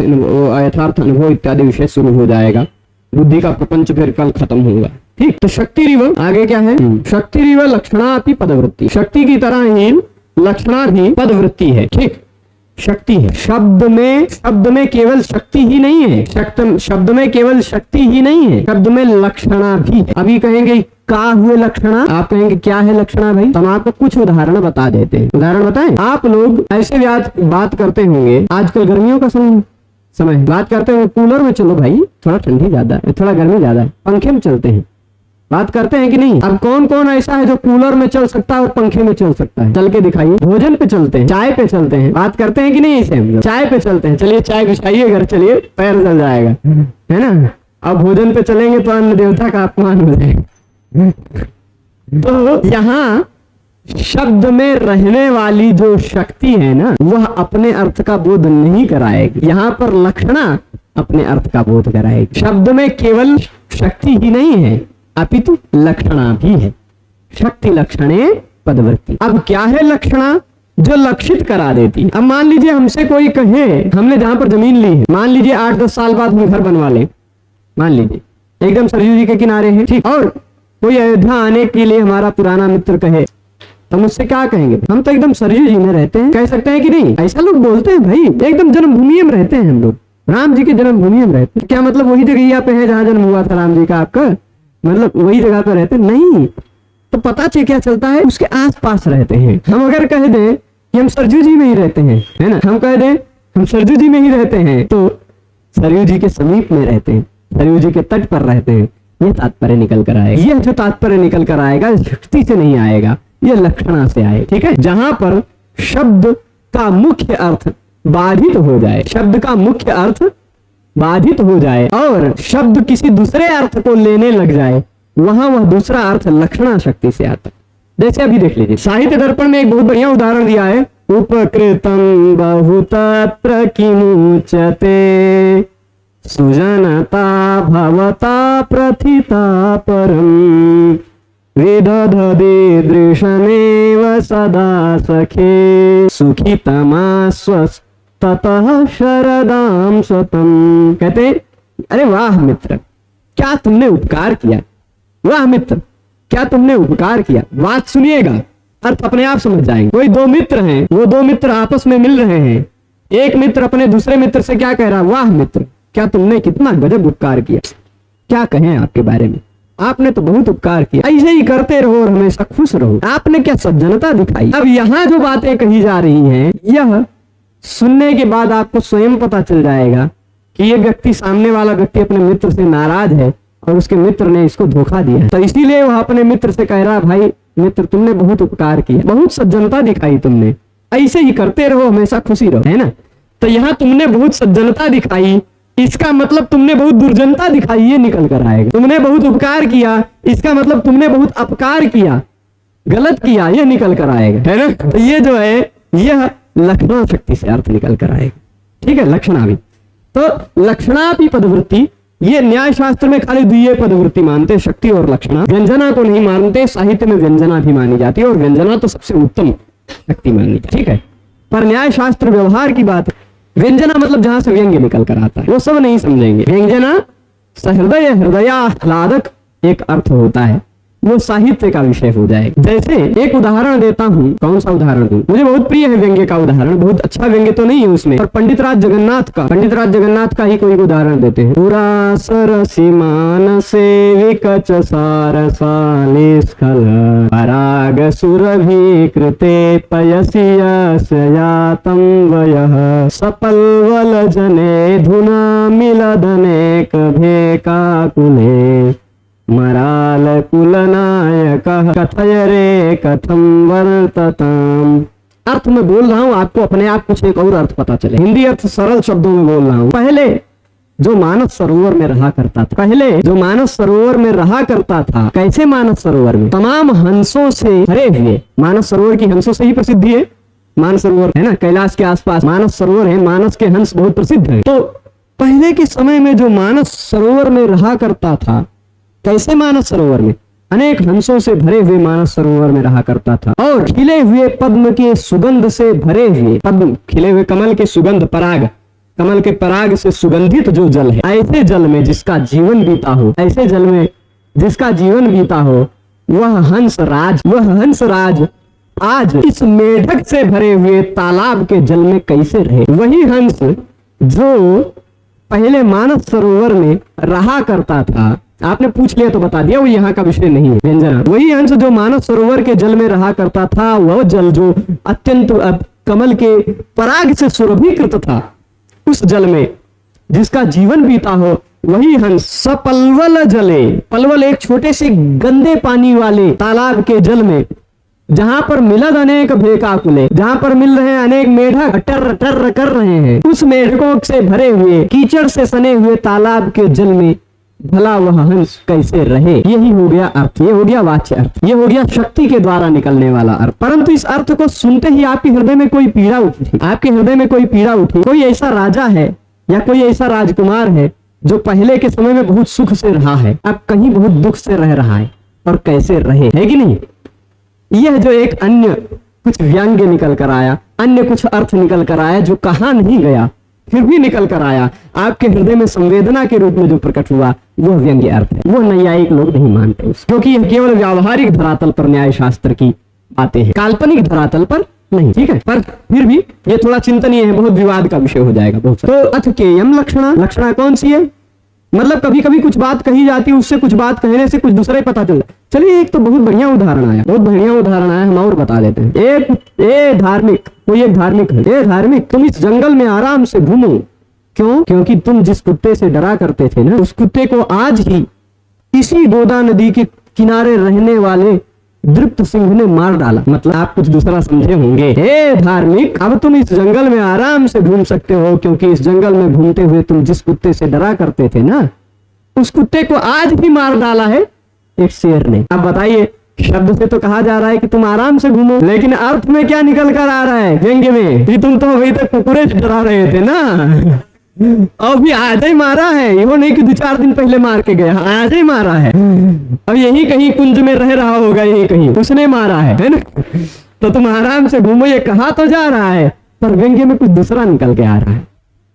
अनुभव इत्यादि विषय शुरू हो जाएगा। बुद्धि का प्रपंच फिर कल खत्म होगा, ठीक। तो शक्ति रिव आगे क्या है? शक्ति रिव लक्षणापि पदवृत्ति। शक्ति की तरह ही लक्षणा भी पदवृत्ति है, ठीक। शक्ति है शब्द में केवल शक्ति ही नहीं है, शब्द में केवल शक्ति ही नहीं है, शब्द में लक्षणा भी है। अभी कहेंगे का हुए लक्षणा, आप कहेंगे क्या है लक्षणा भाई? तो हम आपको कुछ उदाहरण बता देते हैं। उदाहरण बताएं? आप लोग ऐसे बात करते होंगे, आजकल गर्मियों का समय बात करते हैं कूलर में चलो भाई, थोड़ा ठंडी ज्यादा है, थोड़ा गर्मी ज्यादा है, पंखे में चलते हैं, बात करते हैं कि नहीं? अब कौन कौन ऐसा है जो कूलर में चल सकता है और पंखे में चल सकता है? चल के दिखाइए। भोजन पे चलते हैं, चाय पे चलते हैं, बात करते हैं कि नहीं? ऐसे हम चाय पे चलते हैं, चलिए चाय बिछाइए घर, चलिए पैर जल जाएगा, है ना। अब भोजन पे चलेंगे तो अन्न देवता का अपमान हो जाएगा। तो यहाँ शब्द में रहने वाली जो शक्ति है ना, वह अपने अर्थ का बोध नहीं कराएगी, यहाँ पर लक्षणा अपने अर्थ का बोध कराएगी। शब्द में केवल शक्ति ही नहीं है अपितु लक्षणा भी है। शक्ति लक्षणे पदवृत्ति। अब क्या है लक्षणा? जो लक्षित करा देती। अब मान लीजिए हमसे कोई कहे, हमने जहां पर जमीन ली है, मान लीजिए 8-10 साल बाद हम घर बनवा लें, मान लीजिए एकदम सरयू जी के किनारे है, ठीक, और कोई अयोध्या आने के लिए हमारा पुराना मित्र कहे, तो मुझसे क्या कहेंगे? हम तो एकदम सरयू जी में रहते हैं, कह सकते हैं कि नहीं? ऐसा लोग बोलते हैं भाई, एकदम जन्मभूमि में रहते हैं हम लोग, राम जी की जन्मभूमि में रहते हैं। क्या मतलब वही जगह पे है जहाँ जन्म हुआ था राम जी का आपका? मतलब वही जगह पे रहते नहीं, तो पता क्या चलता है, उसके आस पास रहते हैं। हम अगर कह दें कि हम सरयू जी में ही रहते हैं, है ना, हम कह दें हम सरयू जी में ही रहते हैं, तो सरयू जी के समीप में रहते हैं, सरयू जी के तट पर रहते हैं, ये तात्पर्य निकल कर आएगा। यह जो तात्पर्य निकल कर आएगा शक्ति से नहीं आएगा, यह लक्षणा से आए, ठीक है। जहां पर शब्द का मुख्य अर्थ बाधित हो जाए, शब्द का मुख्य अर्थ बाधित हो जाए और शब्द किसी दूसरे अर्थ को लेने लग जाए, वहां वह दूसरा अर्थ लक्षणा शक्ति से आता है। जैसे अभी देख लीजिए, साहित्य दर्पण में एक बहुत बढ़िया उदाहरण दिया है, उपकृतम बहुतत्र किमुच्यते सुजनता भवता प्रथिता परम विदधदीदृशमेव सदा सखे सुखितमा स्वस्ततः शरदां स्वतम। कहते अरे वाह मित्र, क्या तुमने उपकार किया, वाह मित्र क्या तुमने उपकार किया। बात सुनिएगा, अर्थ अपने आप समझ जाएंगे। कोई दो मित्र हैं, वो दो मित्र आपस में मिल रहे हैं, एक मित्र अपने दूसरे मित्र से क्या कह रहा, वाह मित्र क्या तुमने कितना गजब उपकार किया। क्या कहें आपके बारे में, आपने तो बहुत उपकार किया, ऐसे ही करते रहो और हमेशा खुश रहो, आपने क्या सज्जनता दिखाई। अब यहाँ जो बातें कही जा रही हैं, यह सुनने के बाद आपको स्वयं पता चल जाएगा कि ये व्यक्ति, सामने वाला व्यक्ति अपने मित्र से नाराज है और उसके मित्र ने इसको धोखा दिया, तो इसीलिए वह अपने मित्र से कह रहा, भाई मित्र तुमने बहुत उपकार किया, बहुत सज्जनता दिखाई तुमने, ऐसे ही करते रहो हमेशा खुशी रहो, है ना। तो यहाँ तुमने बहुत सज्जनता दिखाई, इसका मतलब तुमने बहुत दुर्जनता दिखाई, ये निकल कर आएगा। तुमने बहुत उपकार किया, इसका मतलब तुमने बहुत अपकार किया, गलत किया, ये निकल कर आएगा, है ना। तो ये जो है यह लक्षणा शक्ति से अर्थ निकल कर आएगा, ठीक है। लक्षणा भी, तो लक्षणा भी पदवृत्ति, ये न्याय शास्त्र में खाली द्वितीय पदवृत्ति मानते, शक्ति और लक्षणा। व्यंजना को नहीं मानते, साहित्य में व्यंजना भी मानी जाती है और व्यंजना तो सबसे उत्तम शक्ति मानी जाती है, ठीक है। पर न्याय शास्त्र व्यवहार की बात, व्यंजना मतलब जहां से व्यंग्य निकल कर आता है, वो सब नहीं समझेंगे। व्यंजना सहृदय हृदयाह्लादक एक अर्थ होता है, वो साहित्य का विषय हो जाएगा। जैसे एक उदाहरण देता हूँ, कौन सा उदाहरण दूं, मुझे बहुत प्रिय है व्यंग्य का उदाहरण, बहुत अच्छा व्यंग्य तो नहीं है उसमें, पर पंडित राज जगन्नाथ का ही कोई उदाहरण देते हैं। पुरा सरसी मानसे विकच सारसानिस्खल पराग सुरभि कृते पयसि यातं वयः सपल्वल जने धुना मिलदनेक भेकाकुले मराल कुलनायक कथय रे कथम वर्तताम। अर्थ में बोल रहा हूं, आपको अपने आप कुछ एक और अर्थ पता चले, हिंदी अर्थ सरल शब्दों में बोल रहा हूं। पहले जो मानस सरोवर में रहा करता था, कैसे मानस सरोवर में, तमाम हंसों से भरे हुए, मानस सरोवर की हंसों से ही प्रसिद्धि है, मानस सरोवर है ना, कैलाश के आसपास मानस सरोवर है, मानस के हंस बहुत प्रसिद्ध है। तो पहले के समय में जो मानस सरोवर में रहा करता था, कैसे मानस सरोवर में, अनेक हंसों से भरे हुए मानस सरोवर में रहा करता था, और खिले हुए पद्म के सुगंध से भरे हुए, पद्म खिले हुए कमल के सुगंध, पराग, कमल के पराग से सुगंधित जो जल है, ऐसे जल में जिसका जीवन बीता हो, ऐसे जल में जिसका जीवन बीता हो, वह हंस राज आज इस मेढक से भरे हुए तालाब के जल में कैसे रहे। वही हंस जो पहले मानस सरोवर में रहा करता था, आपने पूछ लिया तो बता दिया, वो यहाँ का विषय नहीं है व्यंजना। वही अंश जो मानस सरोवर के जल में रहा करता था, वह जल जो अत्यंत कमल के पराग से सुरभिकृत था, उस जल में जिसका जीवन बीता हो, वही हंस सपल्वल जले, पलवल एक छोटे से गंदे पानी वाले तालाब के जल में, जहां पर मिलद अनेक भेकाकुले, जहां पर मिल रहे हैं अनेक मेढक टर टर कर रहे हैं, उस मेढकों से भरे हुए कीचड़ से सने हुए तालाब के जल में भला वह हंस कैसे रहे। यही हो गया अर्थ, ये हो गया वाच्य अर्थ, ये हो गया शक्ति के द्वारा निकलने वाला अर्थ। परंतु इस अर्थ को सुनते ही आपके हृदय में कोई पीड़ा उठी, आपके हृदय में कोई पीड़ा उठी। कोई ऐसा राजा है या कोई ऐसा राजकुमार है जो पहले के समय में बहुत सुख से रहा है, अब कहीं बहुत दुख से रह रहा है, और कैसे रहे, है कि नहीं। यह जो एक अन्य कुछ व्यंग्य निकल कर आया, अन्य कुछ अर्थ निकल कर आया जो कहा नहीं गया फिर भी निकल कर आया, आपके हृदय में संवेदना के रूप में जो प्रकट हुआ, वह व्यंग्य अर्थ है। वो नैयायिक लोग नहीं मानते उसको, क्योंकि यह केवल व्यावहारिक धरातल पर न्याय शास्त्र की बातें हैं, काल्पनिक धरातल पर नहीं। ठीक है, पर फिर भी ये थोड़ा चिंतनीय है, बहुत विवाद का विषय हो जाएगा बहुत। तो अथ केयम लक्षणा, लक्षणा कौन सी है? मतलब कभी कभी कुछ बात कही जाती है, उससे कुछ बात कहने से कुछ दूसरा ही पता चल। चलिए एक तो बहुत बढ़िया उदाहरण आया, बहुत बढ़िया उदाहरण आया, हम और बता देते हैं। एक धार्मिक, कोई एक धार्मिक है, ए धार्मिक तुम इस जंगल में आराम से घूमो। क्यों? क्योंकि तुम जिस कुत्ते से डरा करते थे ना, उस कुत्ते को आज ही इसी गोदा नदी के किनारे रहने वाले दृप्त सिंह ने मार डाला। मतलब आप कुछ दूसरा समझे होंगे। हे धार्मिक, अब तुम इस जंगल में आराम से घूम सकते हो, क्योंकि इस जंगल में घूमते हुए तुम जिस कुत्ते से डरा करते थे ना, उस कुत्ते को आज भी मार डाला है एक शेर ने। अब बताइए, शब्द से तो कहा जा रहा है कि तुम आराम से घूमो, लेकिन अर्थ में क्या निकल कर आ रहा है व्यंग्य में कि तुम तो अभी तक कुकुरे से डरा रहे थे ना, अभी आज ही मारा है। ये नहीं कि 2-4 दिन पहले मार के गया, आज ही मारा है। अब यही कहीं कुंज में रह रहा होगा, यही कहीं उसने मारा है ना। तो तुम आराम से घूमो, ये कहा तो जा रहा है, पर व्यंग्य में कुछ दूसरा निकल के आ रहा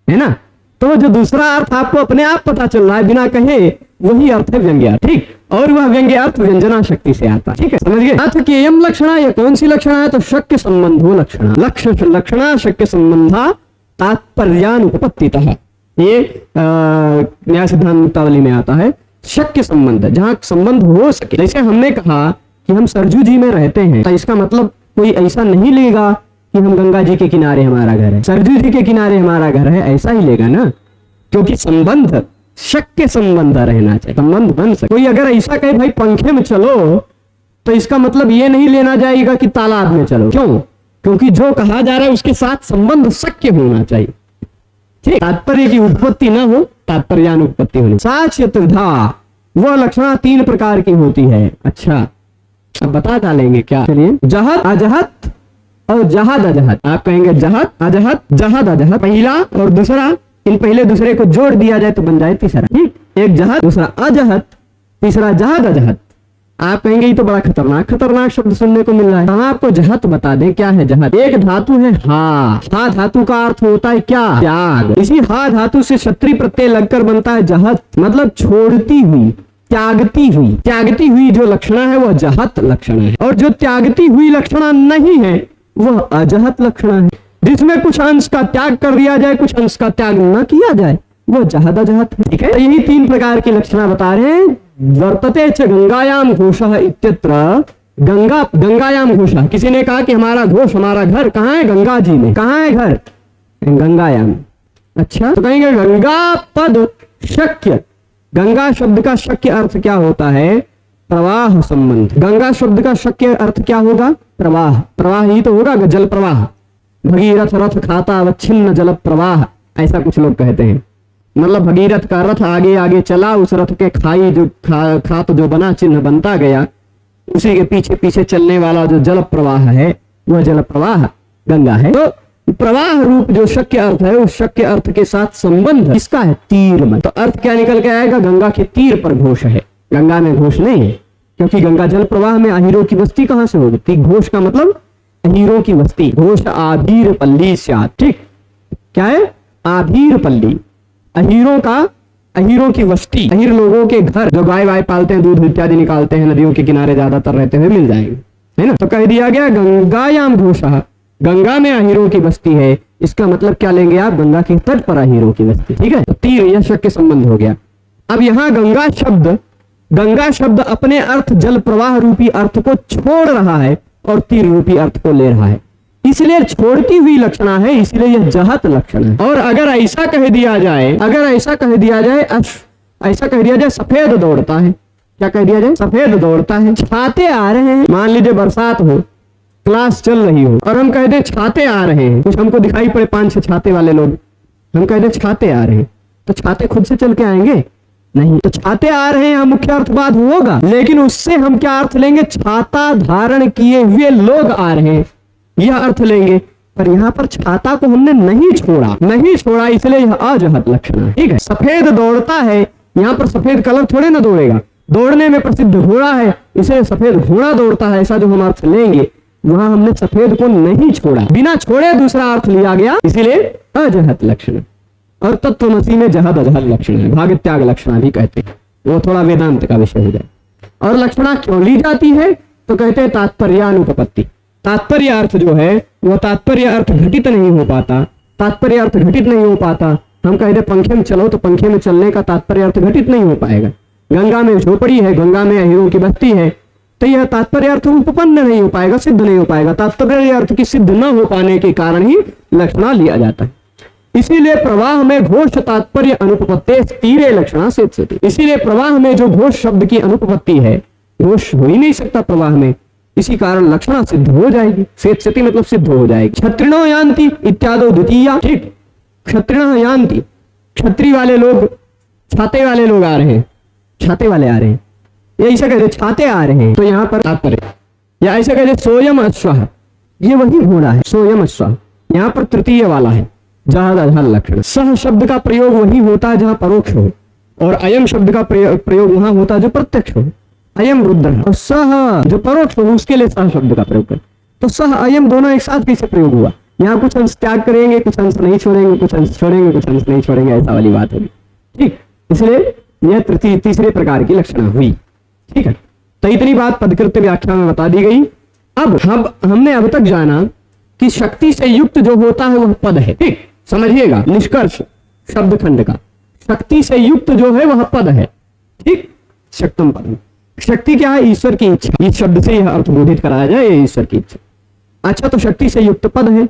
है ना। तो जो दूसरा अर्थ आपको अपने आप पता चल रहा है बिना कहे, वही अर्थ है व्यंग्य। ठीक, और वह व्यंग्य अर्थ व्यंजना शक्ति से आता है। ठीक है, समझ गए। अथ केयम लक्षणा, ये कौन सी लक्षणा है? तो शक्य संबंधो लक्षणा, लक्षणा शक्य संबंधा तात्पर्यानुपपत्तितः। ये न्याय सिद्धांत मुक्तावली में आता है, शक्य संबंध, जहां संबंध हो सके। जैसे हमने कहा कि हम सरजू जी में रहते हैं, तो इसका मतलब कोई ऐसा नहीं लेगा कि हम गंगा जी के किनारे हमारा घर है, सरजू जी के किनारे हमारा घर है, ऐसा ही लेगा ना। क्योंकि संबंध शक्य संबंध रहना चाहिए, संबंध बन सके। कोई अगर ऐसा कहे भाई पंखे में चलो, तो इसका मतलब ये नहीं लेना जाएगा कि तालाब में चलो। क्यों? क्योंकि जो कहा जा रहा है उसके साथ संबंध शक्य होना चाहिए। ठीक, तात्पर्य की उत्पत्ति ना हो, तात्पर्यानुपत्ति होनी। साक्ष्य त्रिधा, वह लक्षणा 3 प्रकार की होती है। अच्छा, अब बता डालेंगे क्या? चलिए, जहत अजहत और जहाद अजहत। आप कहेंगे जहत अजहत जहाद अजहत, पहला और दूसरा, इन पहले दूसरे को जोड़ दिया जाए तो बन जाए तीसरा। ठीक, एक जहत, दूसरा अजहत, तीसरा जहाद अजहत। आप कहेंगे ये तो बड़ा खतरनाक शब्द सुनने को मिल रहा है। हम आपको जहत बता दें क्या है जहत। एक धातु है हा धातु का अर्थ होता है क्या? त्याग। इसी हा धातु से क्षत्रिय प्रत्यय लगकर बनता है जहत, मतलब छोड़ती हुई, त्यागती हुई जो लक्षणा है वह जहत लक्षणा है। और जो त्यागती हुई लक्षणा नहीं है वह अजहत लक्षणा है। जिसमें कुछ अंश का त्याग कर दिया जाए, कुछ अंश का त्याग न किया जाए, वो जहद अजहत है। ठीक है, तो यही 3 प्रकार की लक्षणा बता रहे हैं। वर्तते च गंगायाम घोषः इत्यत्र, गंगायाम घोषः। किसी ने कहा कि हमारा घोष, हमारा घर कहाँ है? गंगा जी में। कहाँ है घर? गंगायाम। अच्छा, तो कहेंगे गंगा पद शक्य, गंगा शब्द का शक्य अर्थ क्या होता है? प्रवाह संबंध। गंगा शब्द का शक्य अर्थ क्या होगा? प्रवाह। प्रवाह ही तो होगा, जल प्रवाह। भगीरथ रथ खाता अवच्छिन्न जल प्रवाह, ऐसा कुछ लोग कहते हैं। मतलब भगीरथ का रथ आगे आगे चला, उस रथ के खाई जो खात जो बना, चिन्ह बनता गया, उसी के पीछे पीछे चलने वाला जो जल प्रवाह है, वह जल प्रवाह गंगा है। तो प्रवाह रूप जो शक्य अर्थ है, उस शक्य अर्थ के साथ संबंध किसका है? तीर में। तो अर्थ क्या निकल के आएगा? गंगा के तीर पर घोष है, गंगा में घोष नहीं है। क्योंकि गंगा जल प्रवाह में अहीरों की बस्ती कहां से होगी? घोष का मतलब अहीरों की बस्ती। घोष आभीर पल्ली स्यात्। ठीक, क्या है? आभीर पल्ली, अहीरों की बस्ती, अहीर लोगों के घर जो गाय वाय पालते हैं, दूध इत्यादि निकालते हैं, नदियों के किनारे ज्यादातर रहते हुए मिल जाएंगे, है ना। तो कह दिया गया गंगायाम घोषः, गंगा में अहीरों की बस्ती है। इसका मतलब क्या लेंगे आप? गंगा के तट पर अहीरों की बस्ती। ठीक है, तो तीर यह शक्य संबंध हो गया। अब यहाँ गंगा शब्द अपने अर्थ जल प्रवाह रूपी अर्थ को छोड़ रहा है और तीर रूपी अर्थ को ले रहा है, इसलिए छोड़ती हुई लक्षणा है, इसलिए यह जहत लक्षण है। और अगर ऐसा कह दिया जाए, ऐसा कह दिया जाए सफेद दौड़ता है, क्या कह दिया जाए? सफेद दौड़ता है। छाते आ रहे हैं, मान लीजिए बरसात हो, क्लास चल रही हो, और हम कह दें छाते आ रहे हैं, कुछ हमको दिखाई पड़े 5-6 छाते वाले लोग, हम कह दें छाते आ रहे हैं, तो छाते खुद से चल के आएंगे? नहीं। तो छाते आ रहे हैं मुख्य अर्थवाद होगा, लेकिन उससे हम क्या अर्थ लेंगे? छाता धारण किए हुए लोग आ रहे हैं, यह अर्थ लेंगे। पर यहाँ पर छाता को हमने नहीं छोड़ा, इसलिए यह अजहत लक्षण है। ठीक है, सफेद दौड़ता है, यहाँ पर सफेद कलर थोड़े ना दौड़ेगा, दौड़ने में प्रसिद्ध घोड़ा है, इसे सफेद घोड़ा दौड़ता है, ऐसा जो हम अर्थ लेंगे, वहां हमने सफेद को नहीं छोड़ा, बिना छोड़े दूसरा अर्थ लिया गया, इसीलिए अजहत लक्षण। और तत्वमसी में जहद अजहद लक्षण है, भाग त्याग लक्षणा भी कहते हैं, वो थोड़ा वेदांत का विषय हो जाए। और लक्षणा क्यों ली जाती है, तो कहते हैं तात्पर्यानुपपत्ति। तात्पर्य अर्थ जो है वो तात्पर्य अर्थ घटित नहीं हो पाता, तात्पर्य अर्थ घटित नहीं हो पाता। हम कहते पंखे में चलो, तो पंखे में चलने का तात्पर्य अर्थ घटित नहीं हो पाएगा। गंगा में झोपड़ी है, गंगा में हीरों की बस्ती है, तो यह तात्पर्य अर्थ उपपन्न नहीं हो पाएगा, सिद्ध नहीं हो पाएगा। तात्पर्य अर्थ की सिद्ध न हो पाने के कारण ही लक्षणा लिया जाता है। इसीलिए प्रवाह में घोष तात्पर्य अनुपपत्ति तीव्र लक्षणा सिद्ध। इसीलिए प्रवाह में जो घोष शब्द की अनुपपत्ति है, घोष हो ही नहीं सकता प्रवाह में, इसी कारण लक्षणा सिद्ध हो जाएगी। सेत्स्यति मतलब सिद्ध हो जाएगी। क्षत्रिणो यान्ति इत्यादि द्वितीया, ठीक, क्षत्रिणो यान्ति, क्षत्रि वाले लोग, छाते वाले लोग आ रहे हैं, छाते वाले आ रहे हैं, ये ऐसा कहते छाते आ रहे हैं, तो यहाँ पर तात्पर्य, या ऐसा कहते सोयम अश्वः, ये वही घोड़ा है, सोयम अश्वः, यहाँ पर तृतीय वाला है, जहाद अजहद लक्षण। सह शब्द का प्रयोग वही होता है जहां परोक्ष हो, और अयम शब्द का प्रयोग वहां होता है जो प्रत्यक्ष हो। अयम रुद्र है, और सह जो परोक्ष हो उसके लिए सह शब्द का प्रयोग कर। तो सह अयम दोनों एक साथ कैसे प्रयोग हुआ? यहाँ कुछ अंश त्याग करेंगे, कुछ अंश नहीं छोड़ेंगे, कुछ अंश छोड़ेंगे, कुछ अंश नहीं छोड़ेंगे, ऐसा वाली बात होगी, ठीक। इसलिए यह तीसरे प्रकार की लक्षणा हुई, ठीक है। तो इतनी बात पदकृत्य व्याख्या में बता दी गई। अब हमने अब तक जाना कि शक्ति से युक्त जो होता है वह पद है, ठीक, समझिएगा निष्कर्ष शब्द खंड का। शक्ति से युक्त जो है वह पद है, ठीक, शक्तम पद। शक्ति क्या है? ईश्वर की इच्छा। इस शब्द से यह अर्थ बोधित कराया जाए, ईश्वर की इच्छा। अच्छा, तो शक्ति से युक्त पद है,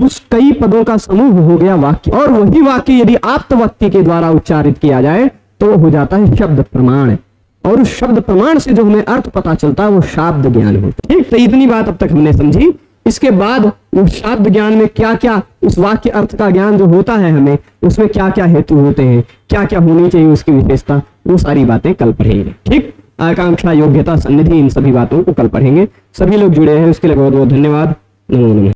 उस कई पदों का समूह हो गया वाक्य, और वही वाक्य यदि आप्तवक्ति के द्वारा उच्चारित किया जाए तो हो जाता है शब्द प्रमाण, और उस शब्द प्रमाण से जो हमें अर्थ पता चलता है वो शाब्द ज्ञान होता है, ठीक। तो इतनी बात अब तक हमने समझी। इसके बाद उस शब्द ज्ञान में क्या क्या, उस वाक्य अर्थ का ज्ञान जो होता है हमें, उसमें क्या क्या हेतु होते हैं, क्या क्या होनी चाहिए उसकी विशेषता, वो सारी बातें कल पढ़ेंगे, ठीक। आकांक्षा, योग्यता, सन्निधि, इन सभी बातों को कल पढ़ेंगे। सभी लोग जुड़े हैं उसके लिए बहुत बहुत धन्यवाद। नमो नमः।